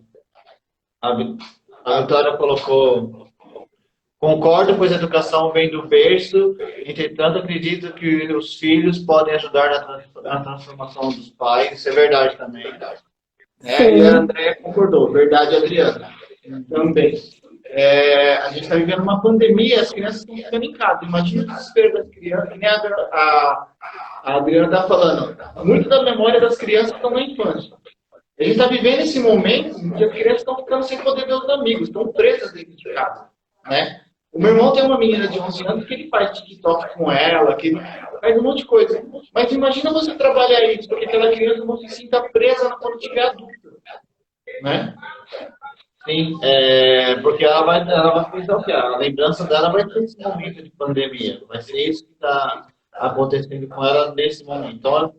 A Vitória colocou: concordo, pois a educação vem do berço, entretanto acredito que os filhos podem ajudar na transformação dos pais. Isso é verdade também. E a Andréia concordou. Verdade, Adriana. Também. A gente está vivendo uma pandemia, as crianças estão ficando em casa. Imagina o desespero das crianças, que nem a Adriana está falando. Muito da memória das crianças estão na infância. A gente está vivendo esse momento em que as crianças estão ficando sem poder ver os amigos, estão presas dentro de casa. Né? O meu irmão tem uma menina de 11 anos que ele faz TikTok com ela, que ele faz um monte de coisa. Mas imagina você trabalhar isso, porque aquela criança não se sinta presa quando estiver adulta. Né? Sim, porque ela vai pensar o quê? A lembrança dela vai ser esse momento de pandemia. Vai ser isso que está acontecendo com ela nesse momento. Então,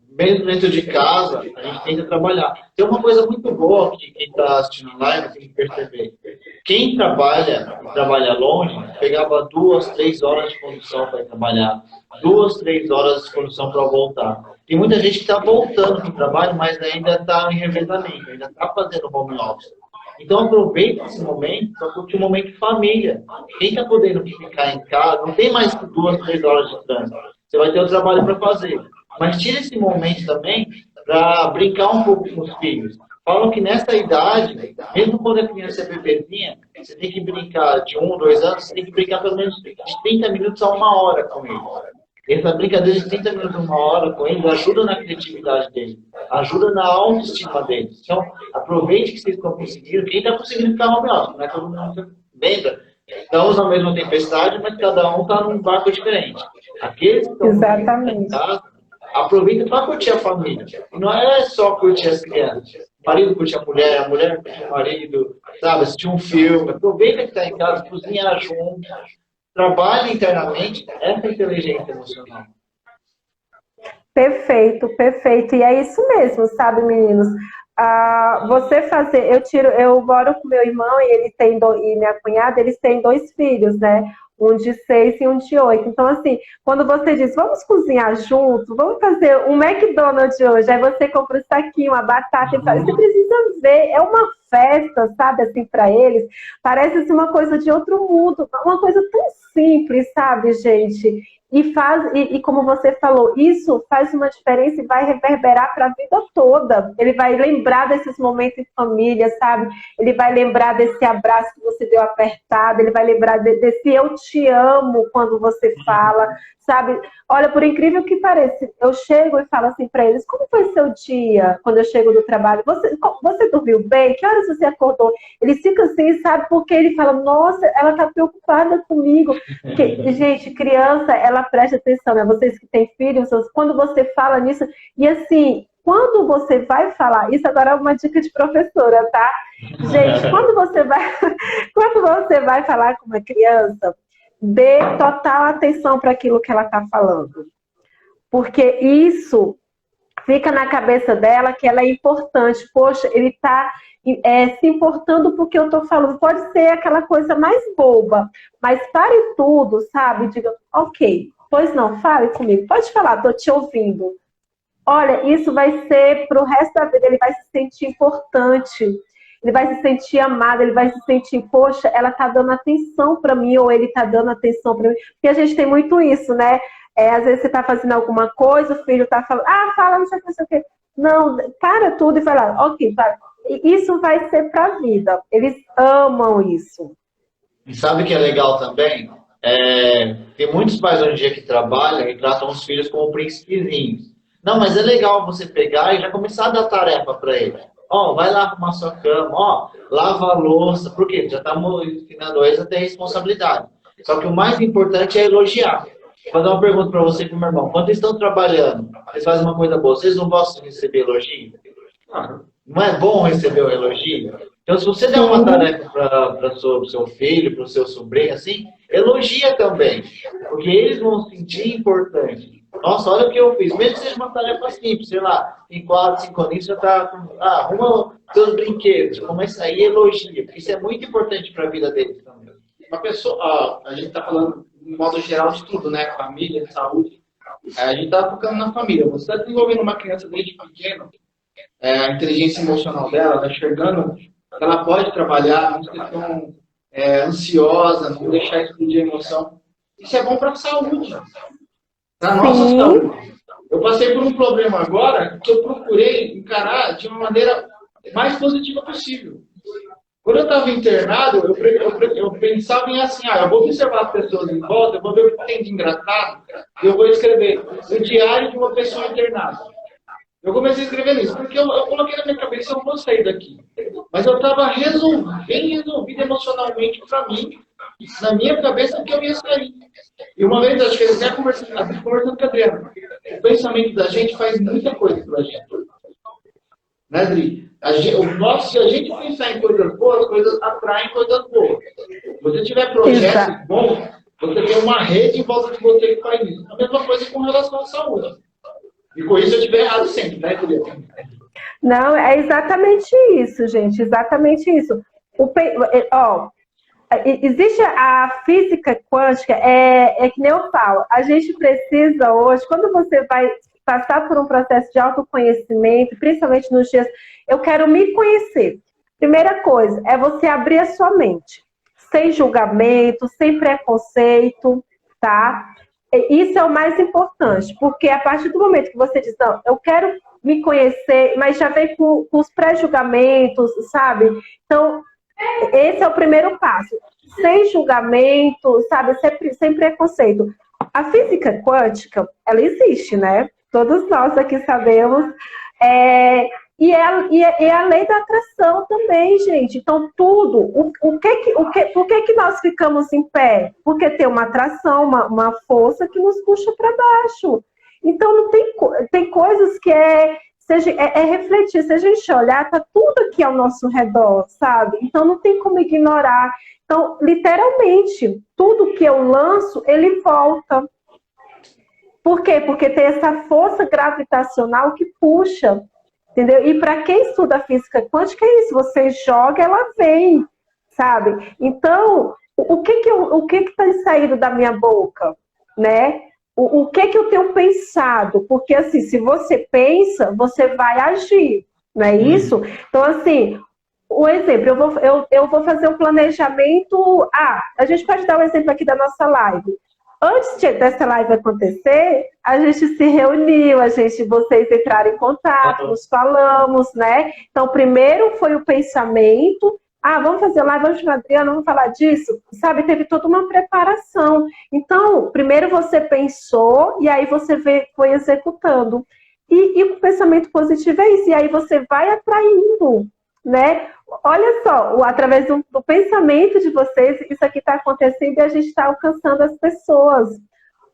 mesmo dentro de casa, a gente tenta trabalhar. Tem uma coisa muito boa que quem está assistindo a live tem que perceber. Quem trabalha longe, pegava 2, 3 horas de condução para ir trabalhar, 2, 3 horas de condução para voltar. Tem muita gente que está voltando para o trabalho, mas ainda está em revezamento, ainda está fazendo home office. Então aproveita esse momento para curtir um momento de família. Quem está podendo ficar em casa, não tem mais que 2, 3 horas de trânsito. Você vai ter o trabalho para fazer. Mas tira esse momento também para brincar um pouco com os filhos. Falam que nessa idade, mesmo quando a criança é bebezinha, você tem que brincar de 1, 2 anos, você tem que brincar pelo menos de 30 minutos a 1 hora com ele. Essa brincadeira de 30 minutos a 1 hora com ele ajuda na criatividade dele, ajuda na autoestima dele. Então, aproveite que vocês estão conseguindo. Quem está conseguindo ficar home office, não é todo mundo lembra? Estamos na mesma tempestade, mas cada um está num barco diferente. Aqueles que estão em casa, aproveita para curtir a família. E não é só curtir as crianças. O marido curte a mulher curte o marido, sabe? Assistir um filme. Aproveita que está em casa, cozinhar junto. Trabalhe internamente essa inteligência emocional. Perfeito, perfeito. E é isso mesmo, sabe, meninos? Você fazer, eu moro com meu irmão e minha cunhada, eles têm 2 filhos, né? Um de 6 e um de 8. Então, assim, quando você diz, vamos cozinhar junto, vamos fazer um McDonald's hoje, aí você compra um saquinho, uma batata, você precisa ver, é uma festa, sabe, assim, para eles, parece assim, uma coisa de outro mundo, uma coisa tão simples, sabe, gente? E como você falou, isso faz uma diferença e vai reverberar para a vida toda. Ele vai lembrar desses momentos em família, sabe? Ele vai lembrar desse abraço que você deu apertado, ele vai lembrar desse eu te amo quando você fala, sabe? Olha, por incrível que pareça, eu chego e falo assim para eles, como foi seu dia quando eu chego do trabalho? Você dormiu bem? Que horas você acordou? Eles ficam assim, sabe? Porque ele fala, nossa, ela tá preocupada comigo. Porque, gente, criança, ela presta atenção, né? Vocês que têm filhos, quando você fala nisso, e assim, quando você vai falar, isso agora é uma dica de professora, tá? Gente, quando você vai falar com uma criança, dê total atenção para aquilo que ela está falando. Porque isso fica na cabeça dela que ela é importante. Poxa, ele está se importando porque eu estou falando. Pode ser aquela coisa mais boba, mas pare tudo, sabe? Diga, ok, pois não, fale comigo. Pode falar, estou te ouvindo. Olha, isso vai ser para o resto da vida, ele vai se sentir importante. Ele vai se sentir amado, ele vai se sentir, poxa, ela tá dando atenção para mim, ou ele tá dando atenção para mim. Porque a gente tem muito isso, né? Às vezes você tá fazendo alguma coisa, o filho tá falando, fala, não sei o que, não sei o que. Não, para tudo e vai lá, ok, para. Isso vai ser pra vida. Eles amam isso. E sabe o que é legal também? Tem muitos pais hoje em dia que trabalham e tratam os filhos como príncipezinhos. Não, mas é legal você pegar e já começar a dar tarefa para ele. Vai lá arrumar sua cama, lava a louça, porque já estamos ensinando eles a ter responsabilidade. Só que o mais importante é elogiar. Vou dar uma pergunta para você e para o meu irmão. Quando eles estão trabalhando, eles fazem uma coisa boa, vocês não gostam de receber elogio? Não é bom receber o elogio? Então, se você der uma tarefa para o seu filho, para o seu sobrinho, assim, elogia também. Porque eles vão se sentir importante. Nossa, olha o que eu fiz. Mesmo que seja uma tarefa simples, sei lá, em 4, 5 anos, já está... arruma seus brinquedos. Começa aí e elogia. Porque isso é muito importante para a vida deles também. Uma pessoa... a gente está falando, de modo geral, de tudo, né? Família, saúde. a gente está focando na família. Você está desenvolvendo uma criança desde pequena, a inteligência emocional dela, tá enxergando que ela pode trabalhar, não ser tão ansiosa, não deixar explodir a emoção. Isso é bom para a saúde, para a nossa saúde. Eu passei por um problema agora que eu procurei encarar de uma maneira mais positiva possível. Quando eu estava internado, eu pensava em assim, eu vou observar as pessoas em volta, eu vou ver o que tem de engraçado, e eu vou escrever o diário de uma pessoa internada. Eu comecei a escrever isso, porque eu coloquei na minha cabeça, eu não vou sair daqui. Mas eu estava bem resolvido emocionalmente para mim, na minha cabeça, que eu ia sair. E uma vez, acho que eu até conversando com a Adriana, o pensamento da gente faz muita coisa para a gente. Né, Adri? Se a gente pensar em coisas boas, as coisas atraem coisas boas. Se você tiver projetos bons, você tem uma rede em volta de você que faz isso. A mesma coisa com relação à saúde. E com isso eu estiver errado sempre, né, Adriana? Não, é exatamente isso, gente. Exatamente isso. Existe a física quântica, é que nem eu falo, a gente precisa hoje, quando você vai passar por um processo de autoconhecimento, principalmente nos dias, eu quero me conhecer. Primeira coisa, é você abrir a sua mente, sem julgamento, sem preconceito, tá? Isso é o mais importante, porque a partir do momento que você diz, não, eu quero me conhecer, mas já vem com os pré-julgamentos, sabe? Então, esse é o primeiro passo. Sem julgamento, sabe? Sem preconceito. A física quântica, ela existe, né? Todos nós aqui sabemos. E é a lei da atração também, gente. Então, tudo. Por que nós ficamos em pé? Porque tem uma atração, uma força que nos puxa para baixo. Então, não tem coisas que refletir. Se a gente olhar, tá tudo aqui ao nosso redor, sabe? Então, não tem como ignorar. Então, literalmente, tudo que eu lanço, ele volta. Por quê? Porque tem essa força gravitacional que puxa, entendeu? E para quem estuda física quântica, é isso. Você joga, ela vem, sabe? Então, o que está saindo da minha boca, né? O que eu tenho pensado? Porque, assim, se você pensa, você vai agir, não é isso? Então, assim, um exemplo, eu vou fazer um planejamento. A gente pode dar um exemplo aqui da nossa live. Antes dessa live acontecer, a gente se reuniu, vocês entraram em contato, nos falamos, né? Então, primeiro foi o pensamento. Vamos fazer live, vamos chamar a Adriana, vamos falar disso? Sabe, teve toda uma preparação. Então, primeiro você pensou e aí você foi executando. E o pensamento positivo é isso. E aí você vai atraindo, né? Olha só, através do pensamento de vocês, isso aqui está acontecendo e a gente está alcançando as pessoas.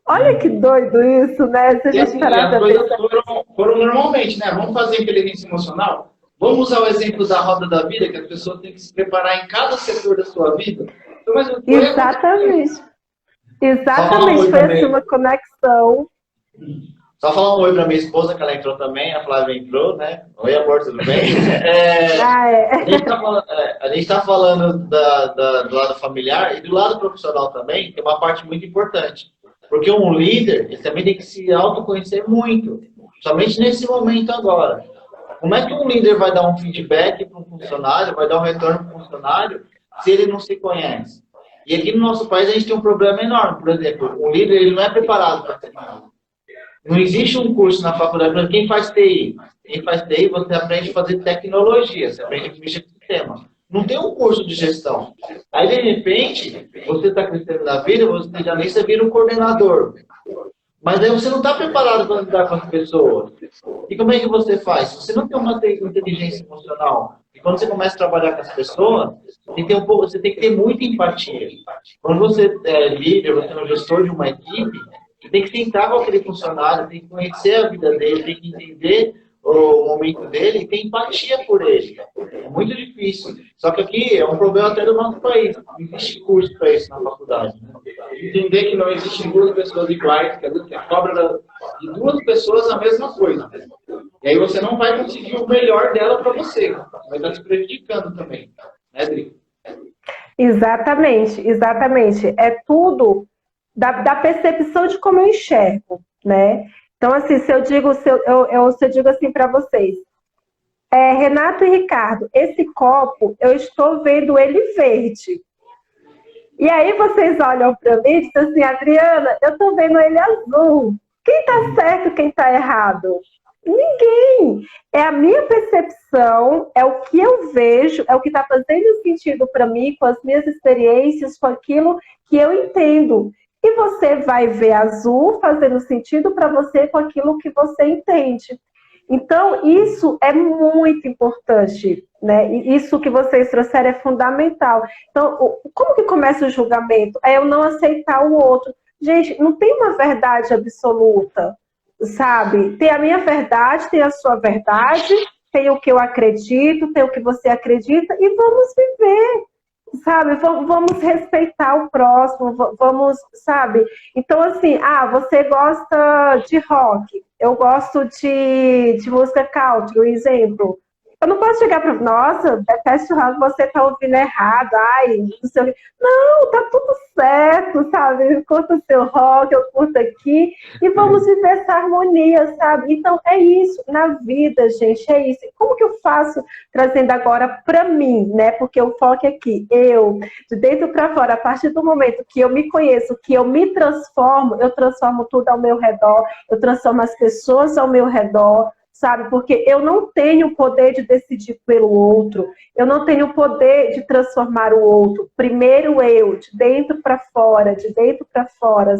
Olha que doido isso, né? Se a gente parar as coisas foram normalmente, né? Vamos fazer inteligência emocional? Vamos usar o exemplo da roda da vida, que a pessoa tem que se preparar em cada setor da sua vida. Então, exatamente. Exatamente, foi assim uma conexão. Só falar um oi para minha esposa, que ela entrou também, a Flávia entrou, né? Oi, amor, tudo bem? A gente está falando do lado familiar e do lado profissional também, tem uma parte muito importante. Porque um líder, ele também tem que se autoconhecer muito, somente nesse momento agora. Como é que um líder vai dar um feedback para um funcionário, vai dar um retorno para um funcionário, se ele não se conhece? E aqui no nosso país a gente tem um problema enorme. Por exemplo, um líder ele não é preparado para ser líder. Não existe um curso na faculdade para quem faz TI. Quem faz TI, você aprende a fazer tecnologia, você aprende a mexer com sistema. Não tem um curso de gestão. Aí, de repente, você está crescendo na vida, você vira um coordenador. Mas aí você não está preparado para lidar com as pessoas. E como é que você faz? Se você não tem uma inteligência emocional, e quando você começa a trabalhar com as pessoas, você tem que ter muita empatia. Quando você é líder, você é um gestor de uma equipe, você tem que sentar com aquele funcionário, tem que conhecer a vida dele, tem que entender o momento dele e ter empatia por ele. É muito difícil. Só que aqui é um problema até do nosso país. Não existe curso para isso na faculdade. Né? Entender que não existem duas pessoas iguais, que a cobra de duas pessoas a mesma coisa. E aí você não vai conseguir o melhor dela para você. Vai estar te prejudicando também. Né, Adri? Exatamente, exatamente. É tudo da percepção de como eu enxergo, né? Então, assim, se eu digo assim para vocês, Renato e Ricardo, esse copo, eu estou vendo ele verde. E aí vocês olham para mim e dizem assim, Adriana, eu estou vendo ele azul. Quem está certo, quem está errado? Ninguém. É a minha percepção, é o que eu vejo, é o que está fazendo sentido para mim, com as minhas experiências, com aquilo que eu entendo. E você vai ver azul fazendo sentido para você com aquilo que você entende. Então, isso é muito importante, né? E isso que vocês trouxeram é fundamental. Então, como que começa o julgamento? É eu não aceitar o outro. Gente, não tem uma verdade absoluta, sabe? Tem a minha verdade, tem a sua verdade, tem o que eu acredito, tem o que você acredita, e vamos viver, sabe? Vamos respeitar o próximo, vamos, sabe? Então, assim, você gosta de rock, eu gosto de música country, por exemplo. Eu não posso chegar para, nossa, detesto rock, você tá ouvindo errado, ai, não sei o quê. Não, tá tudo certo, sabe? Eu curto o seu rock, eu curto aqui, e vamos viver essa harmonia, sabe? Então, é isso, na vida, gente, é isso. Como que eu faço, trazendo agora para mim, né? Porque o foco é aqui, eu, de dentro para fora, a partir do momento que eu me conheço, que eu me transformo, eu transformo tudo ao meu redor, eu transformo as pessoas ao meu redor, sabe? Porque eu não tenho o poder de decidir pelo outro, eu não tenho o poder de transformar o outro. Primeiro eu, de dentro para fora,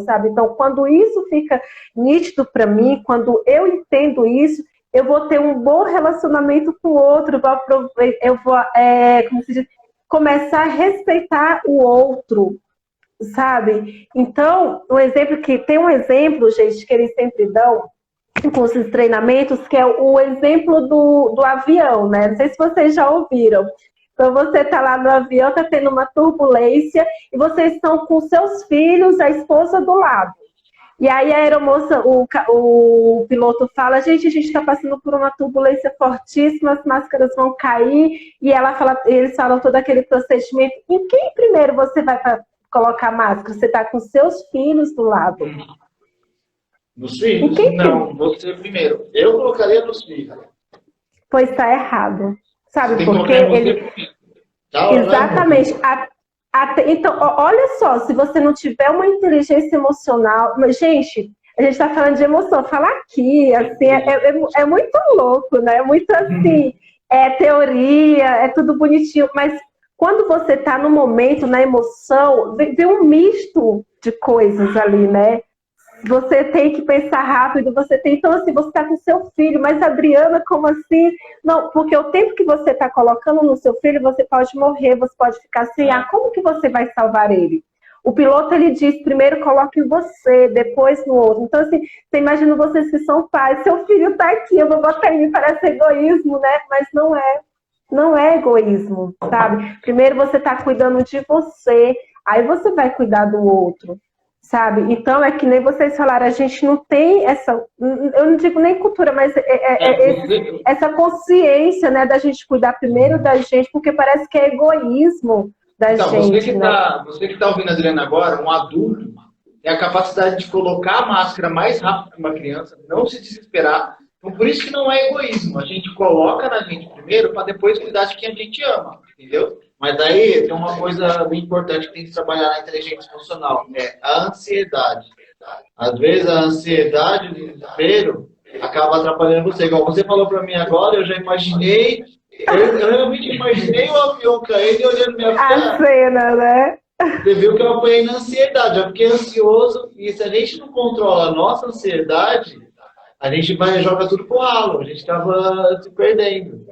sabe? Então, quando isso fica nítido para mim, quando eu entendo isso, eu vou ter um bom relacionamento com o outro, eu vou como se diz, começar a respeitar o outro, sabe? Então, tem um exemplo, gente, que eles sempre dão, com esses treinamentos, que é o exemplo do avião, né? Não sei se vocês já ouviram. Então, você está lá no avião, está tendo uma turbulência, e vocês estão com seus filhos, a esposa do lado. E aí a aeromoça, o piloto fala, gente, a gente está passando por uma turbulência fortíssima, as máscaras vão cair, e eles falam todo aquele procedimento. Em quem primeiro você vai colocar máscara? Você está com seus filhos do lado. Nos filhos? Não, você primeiro. Eu colocaria nos filhos. Pois está errado. Sabe por quê? Exatamente. Então, olha só, se você não tiver uma inteligência emocional... Mas, gente, a gente está falando de emoção. Falar aqui, assim, é muito louco, né? É muito assim, é teoria, é tudo bonitinho. Mas quando você está no momento, na emoção, vem um misto de coisas ali, né? Você tem que pensar rápido, então assim, você está com seu filho, mas Adriana, como assim? Não, porque o tempo que você está colocando no seu filho, você pode morrer, você pode ficar sem ar, como que você vai salvar ele? O piloto, ele diz, primeiro coloque em você, depois no outro. Então assim, você imagina vocês que são pais, seu filho está aqui, eu vou botar em mim, parece egoísmo, né? Mas não é egoísmo, sabe? Primeiro você está cuidando de você, aí você vai cuidar do outro. Sabe? Então, é que nem vocês falaram, a gente não tem essa, eu não digo nem cultura, mas essa consciência, né, da gente cuidar primeiro da gente, porque parece que é egoísmo da gente. Você que está ouvindo a Adriana agora, um adulto, tem a capacidade de colocar a máscara mais rápido que uma criança, não se desesperar. Então, por isso que não é egoísmo. A gente coloca na gente primeiro para depois cuidar de quem a gente ama, entendeu? Mas aí tem uma coisa bem importante que tem que trabalhar na inteligência emocional, é a ansiedade. Às vezes a ansiedade, o desespero, acaba atrapalhando você. Igual você falou para mim agora, eu já imaginei, eu realmente imaginei o avião caindo e olhando minha cara. A cena, né? Você viu que eu apanhei na ansiedade, eu fiquei ansioso, e se a gente não controla a nossa ansiedade, a gente joga tudo pro ralo, a gente estava se perdendo.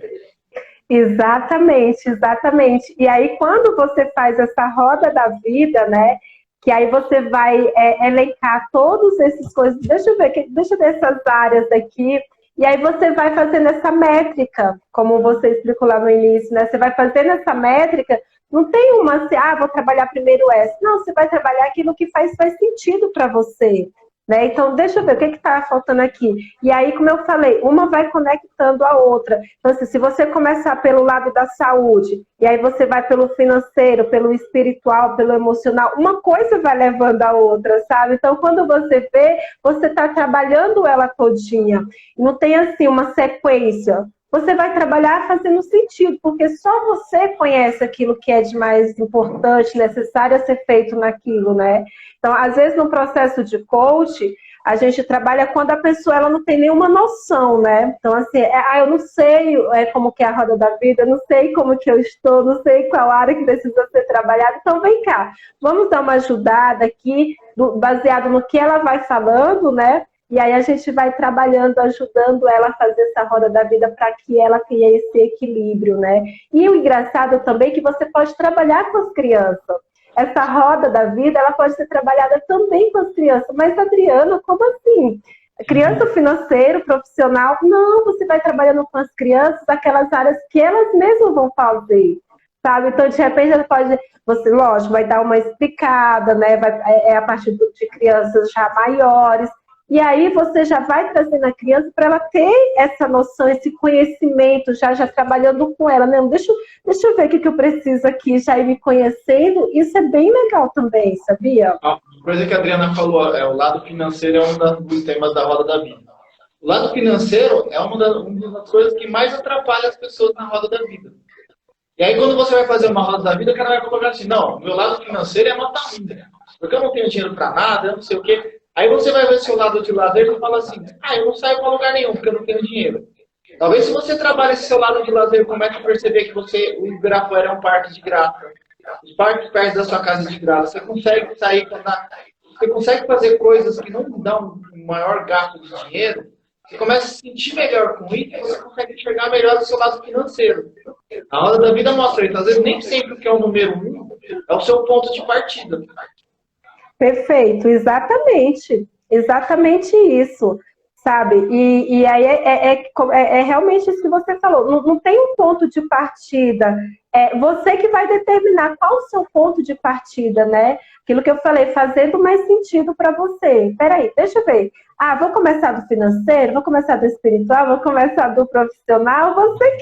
Exatamente, exatamente. E aí, quando você faz essa roda da vida, né? Que aí você vai elencar todas essas coisas. Deixa eu ver essas áreas aqui. E aí você vai fazendo essa métrica, como você explicou lá no início, né? Você vai fazendo essa métrica. Não tem uma assim, vou trabalhar primeiro essa. Não, você vai trabalhar aquilo que faz sentido para você. né? Então, deixa eu ver o que está faltando aqui. E aí, como eu falei, uma vai conectando a outra. Então, assim, se você começar pelo lado da saúde, e aí você vai pelo financeiro, pelo espiritual, pelo emocional, uma coisa vai levando a outra, sabe? Então, quando você vê, você está trabalhando ela todinha. Não tem, assim, uma sequência. Você vai trabalhar fazendo sentido, porque só você conhece aquilo que é de mais importante, necessário a ser feito naquilo, né? Então, às vezes, no processo de coach, a gente trabalha quando a pessoa ela não tem nenhuma noção, né? Então, assim, eu não sei como que é a roda da vida, eu não sei como que eu estou, não sei qual área que precisa ser trabalhada. Então, vem cá, vamos dar uma ajudada aqui, baseado no que ela vai falando, né? E aí a gente vai trabalhando, ajudando ela a fazer essa roda da vida para que ela tenha esse equilíbrio, né? E o engraçado também é que você pode trabalhar com as crianças. Essa roda da vida, ela pode ser trabalhada também com as crianças. Mas, Adriana, como assim? Criança, financeiro, profissional? Não, você vai trabalhando com as crianças aquelas áreas que elas mesmas vão fazer, sabe? Então, de repente, ela pode... Você, lógico, vai dar uma explicada, né? É a partir de crianças já maiores. E aí você já vai trazendo a criança para ela ter essa noção, esse conhecimento, já trabalhando com ela. Não, deixa eu ver o que eu preciso aqui, já ir me conhecendo. Isso é bem legal também, sabia? A coisa que a Adriana falou, o lado financeiro é um dos temas da roda da vida. O lado financeiro é uma das coisas que mais atrapalha as pessoas na roda da vida. E aí quando você vai fazer uma roda da vida, o cara vai colocar assim, não, meu lado financeiro é nota 1, porque eu não tenho dinheiro para nada, eu não sei o quê. Aí você vai ver o seu lado de lazer e fala assim, eu não saio para lugar nenhum, porque eu não tenho dinheiro. Talvez se você trabalha esse seu lado de lazer, começa a perceber que o Ibirapuera é um parque de graça. Os parques perto da sua casa de graça. Você consegue sair, você consegue fazer coisas que não dão um maior gasto de dinheiro. Você começa a se sentir melhor com isso e você consegue enxergar melhor o seu lado financeiro. A roda da vida mostra isso. Às vezes nem sempre o que é o número 1 é o seu ponto de partida. Perfeito, exatamente isso, sabe? E aí é realmente isso que você falou, não tem um ponto de partida, é você que vai determinar qual o seu ponto de partida, né? Aquilo que eu falei, fazendo mais sentido para você. Peraí, deixa eu ver. Vou começar do financeiro, vou começar do espiritual, vou começar do profissional, você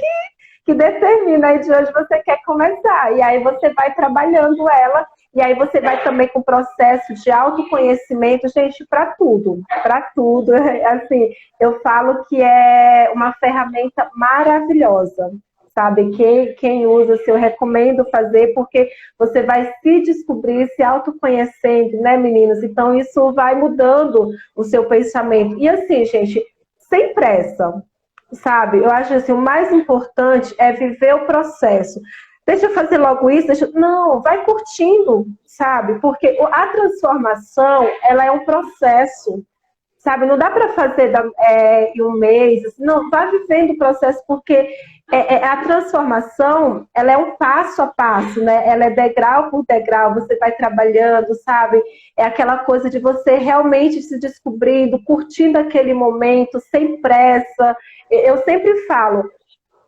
que determina aí de onde você quer começar. E aí você vai trabalhando ela. E aí você vai também com o processo de autoconhecimento, gente, para tudo. Assim, eu falo que é uma ferramenta maravilhosa, sabe? Quem usa, eu recomendo fazer, porque você vai se descobrir, se autoconhecendo, né, meninos? Então, isso vai mudando o seu pensamento. E assim, gente, sem pressa, sabe? Eu acho assim, o mais importante é viver o processo. Deixa eu fazer logo isso, não, vai curtindo, sabe? Porque a transformação, ela é um processo, sabe? Não dá para fazer em um mês, assim, não, vai vivendo o processo, porque a transformação, ela é um passo a passo, né? Ela é degrau por degrau, você vai trabalhando, sabe? É aquela coisa de você realmente se descobrindo, curtindo aquele momento, sem pressa. Eu sempre falo,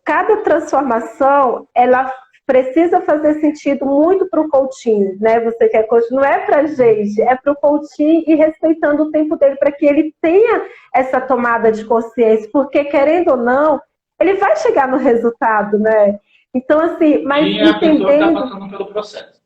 cada transformação, ela precisa fazer sentido muito para o coaching, né? Você que é coach, não é para gente, é para o coaching e respeitando o tempo dele para que ele tenha essa tomada de consciência, porque querendo ou não, ele vai chegar no resultado, né? Então, assim, mas e a pessoa está passando pelo processo.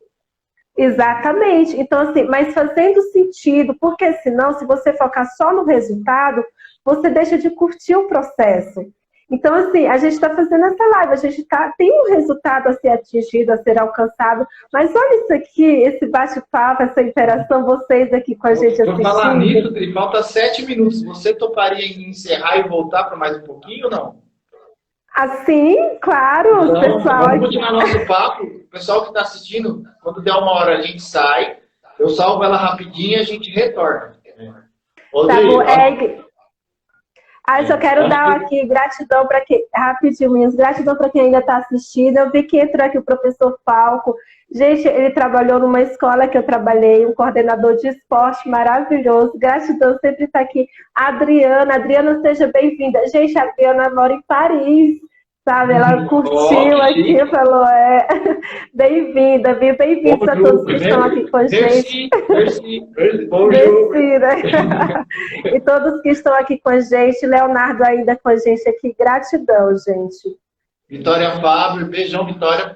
Exatamente. Então, assim, mas fazendo sentido, porque senão, se você focar só no resultado, você deixa de curtir o processo. Então, assim, a gente está fazendo essa live, a gente tem um resultado a ser atingido, a ser alcançado, mas olha isso aqui, esse bate-papo, essa interação, vocês aqui com a gente assistindo. Vou falar nisso, e falta 7 minutos. Você toparia em encerrar e voltar para mais um pouquinho ou não? Assim, claro, então, pessoal. Vamos continuar nosso papo. O pessoal que está assistindo, quando der uma hora a gente sai, eu salvo ela rapidinho e a gente retorna. Rodrigo, tá bom, eu só quero dar aqui gratidão para quem, rapidinho, gratidão para quem ainda está assistindo. Eu vi que entrou aqui o professor Falco. Gente, ele trabalhou numa escola que eu trabalhei, um coordenador de esporte maravilhoso. Gratidão, sempre está aqui. Adriana, seja bem-vinda. Gente, a Adriana mora em Paris. Sabe, ela curtiu aqui, falou, bem-vinda, bem-vindos a todos que estão aqui com a gente. Merci, né? E todos que estão aqui com a gente, Leonardo ainda com a gente aqui, gratidão, gente. Vitória Fábio, beijão, Vitória.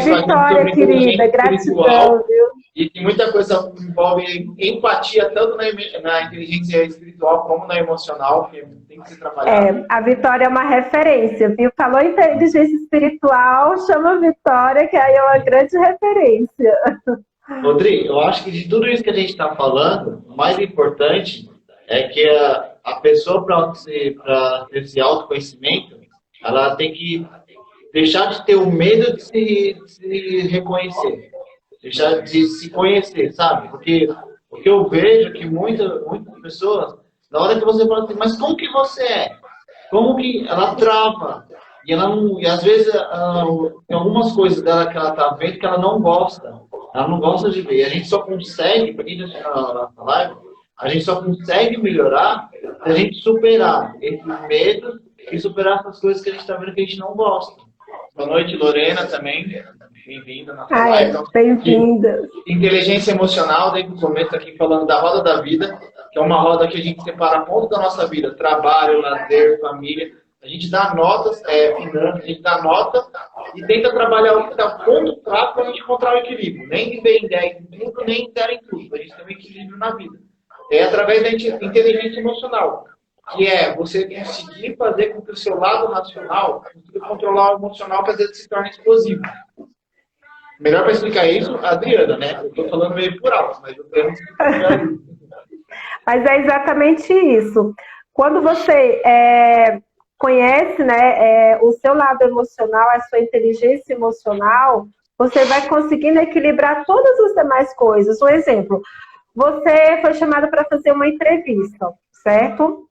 Vitória, querida, gratidão, viu? E que muita coisa envolve empatia, tanto na inteligência espiritual como na emocional, que tem que se trabalhar. A Vitória é uma referência, viu? Falou em inteligência espiritual, chama a Vitória, que aí é uma grande referência. Rodrigo, eu acho que de tudo isso que a gente está falando, o mais importante é que a pessoa, para ter esse autoconhecimento, ela tem que deixar de ter o medo de se reconhecer. Deixar de se conhecer, sabe? Porque eu vejo que muitas pessoas, na hora que você fala assim, mas como que você é? Como que ela trava? E ela não, e às vezes tem algumas coisas dela que ela tá vendo que ela não gosta. Ela não gosta de ver. E a gente só consegue, para quem já assistiu na nossa live, a gente só consegue melhorar se a gente superar esse medo e superar essas coisas que a gente está vendo que a gente não gosta. Boa noite, Lorena, também. Bem-vinda na live. Bem-vinda. Inteligência emocional, desde o começo aqui falando da roda da vida, que é uma roda que a gente separa pontos da nossa vida, trabalho, lazer, família. A gente dá notas, finanças, a gente dá nota e tenta trabalhar o que está ponto fraco para a gente encontrar o equilíbrio. Nem viver em 10 em tudo, nem em 0 em tudo. A gente tem um equilíbrio na vida. É através da inteligência emocional, que é você conseguir fazer com que o seu lado racional consiga controlar o emocional, que às vezes se torna explosivo. Melhor para explicar isso, a Adriana, né? Eu estou falando meio por alto, mas eu tenho que explicar isso. Mas é exatamente isso. Quando você conhece, né, o seu lado emocional, a sua inteligência emocional, você vai conseguindo equilibrar todas as demais coisas. Um exemplo, você foi chamado para fazer uma entrevista, certo?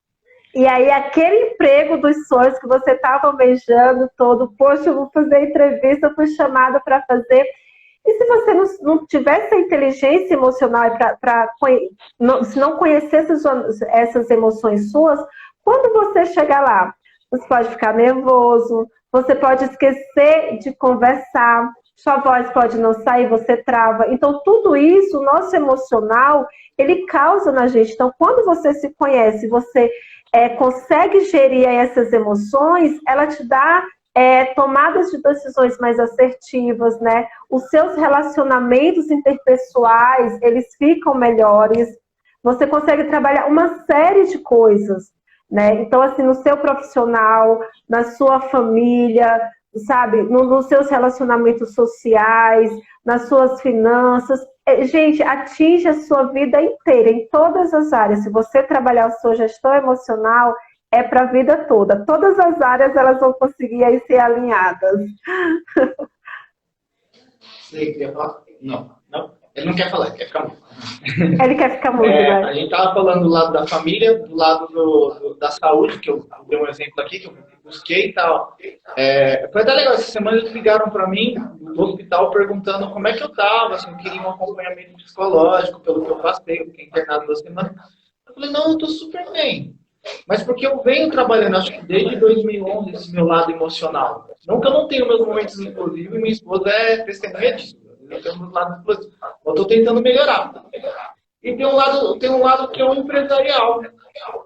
E aí, aquele emprego dos sonhos que você estava almejando todo, poxa, eu vou fazer a entrevista, fui chamada para fazer. E se você não tivesse a inteligência emocional, se não conhecesse essas emoções suas, quando você chegar lá, você pode ficar nervoso, você pode esquecer de conversar, sua voz pode não sair, você trava. Então, tudo isso, o nosso emocional, ele causa na gente. Então, quando você se conhece, você consegue gerir essas emoções, ela te dá tomadas de decisões mais assertivas, né? Os seus relacionamentos interpessoais, eles ficam melhores. Você consegue trabalhar uma série de coisas, né? Então, assim, no seu profissional, na sua família, sabe? Nos seus relacionamentos sociais, nas suas finanças. Gente, atinge a sua vida inteira, em todas as áreas. Se você trabalhar a sua gestão emocional, é para a vida toda. Todas as áreas, elas vão conseguir aí ser alinhadas. Você quer falar? Não. Ele não quer falar, ele quer ficar mudo. Ele quer ficar mudo, né? A gente estava falando do lado da família, do lado da saúde, que eu dei um exemplo aqui, que eu busquei e tal. Foi até legal, essa semana eles ligaram para mim do hospital perguntando como é que eu estava, assim, eu queria um acompanhamento psicológico pelo que eu passei, eu fiquei internado 2 semanas. Eu falei, não, eu estou super bem. Mas porque eu venho trabalhando, acho que desde 2011, esse meu lado emocional. Não que eu não tenho meus momentos explosivos, e minha esposa é testemunha disso. Eu tenho meus lados explosivos. Eu estou tentando melhorar. E tem um lado que é o empresarial,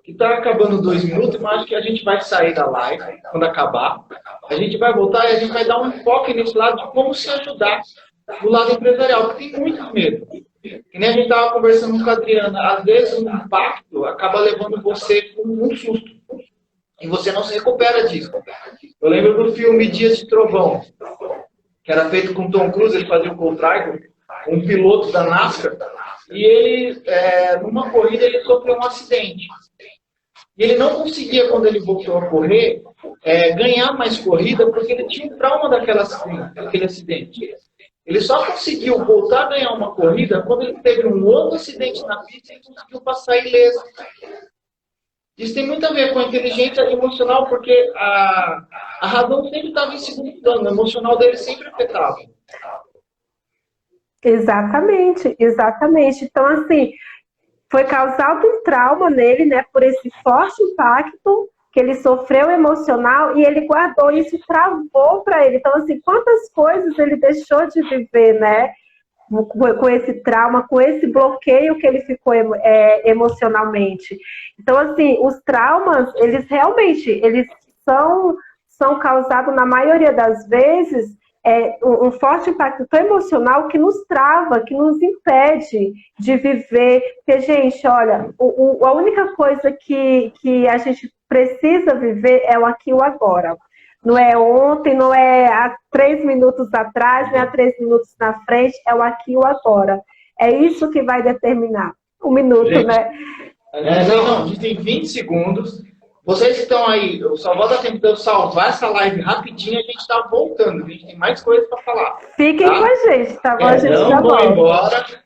que está acabando 2 minutos, mas acho que a gente vai sair da live quando acabar. A gente vai voltar e a gente vai dar um enfoque nesse lado de como se ajudar do lado empresarial, porque tem muito medo. Que nem a gente estava conversando com a Adriana, às vezes um impacto acaba levando você com um susto. E você não se recupera disso. Eu lembro do filme Dias de Trovão, que era feito com Tom Cruise, ele fazia o Paul Trigo, um piloto da NASCAR, e ele, numa corrida, ele sofreu um acidente. E ele não conseguia, quando ele voltou a correr, ganhar mais corrida, porque ele tinha um trauma daquele acidente. Ele só conseguiu voltar a ganhar uma corrida quando ele teve um outro acidente na pista e conseguiu passar ileso. Isso tem muito a ver com a inteligência emocional, porque a razão sempre estava em segundo plano, o emocional dele sempre afetava. Exatamente, exatamente. Então, assim, foi causado um trauma nele, né, por esse forte impacto que ele sofreu emocional e ele guardou isso, travou para ele. Então, assim, quantas coisas ele deixou de viver, né? Com esse trauma, com esse bloqueio que ele ficou emocionalmente. Então, assim, os traumas, eles realmente, eles são causados, na maioria das vezes, um forte impacto tão emocional que nos trava, que nos impede de viver. Porque, gente, olha, a única coisa que a gente precisa viver é o aqui e o agora. Não é ontem, não é há 3 minutos atrás, não é há 3 minutos na frente, é o aqui e o agora. É isso que vai determinar. 1 minuto, gente, né? Não, a gente tem 20 segundos. Vocês que estão aí, eu só vou dar tempo de eu salvar essa live rapidinho, a gente está voltando. A gente tem mais coisas para falar. Fiquem tá? com a gente, tá bom? A gente não já vou volta. embora.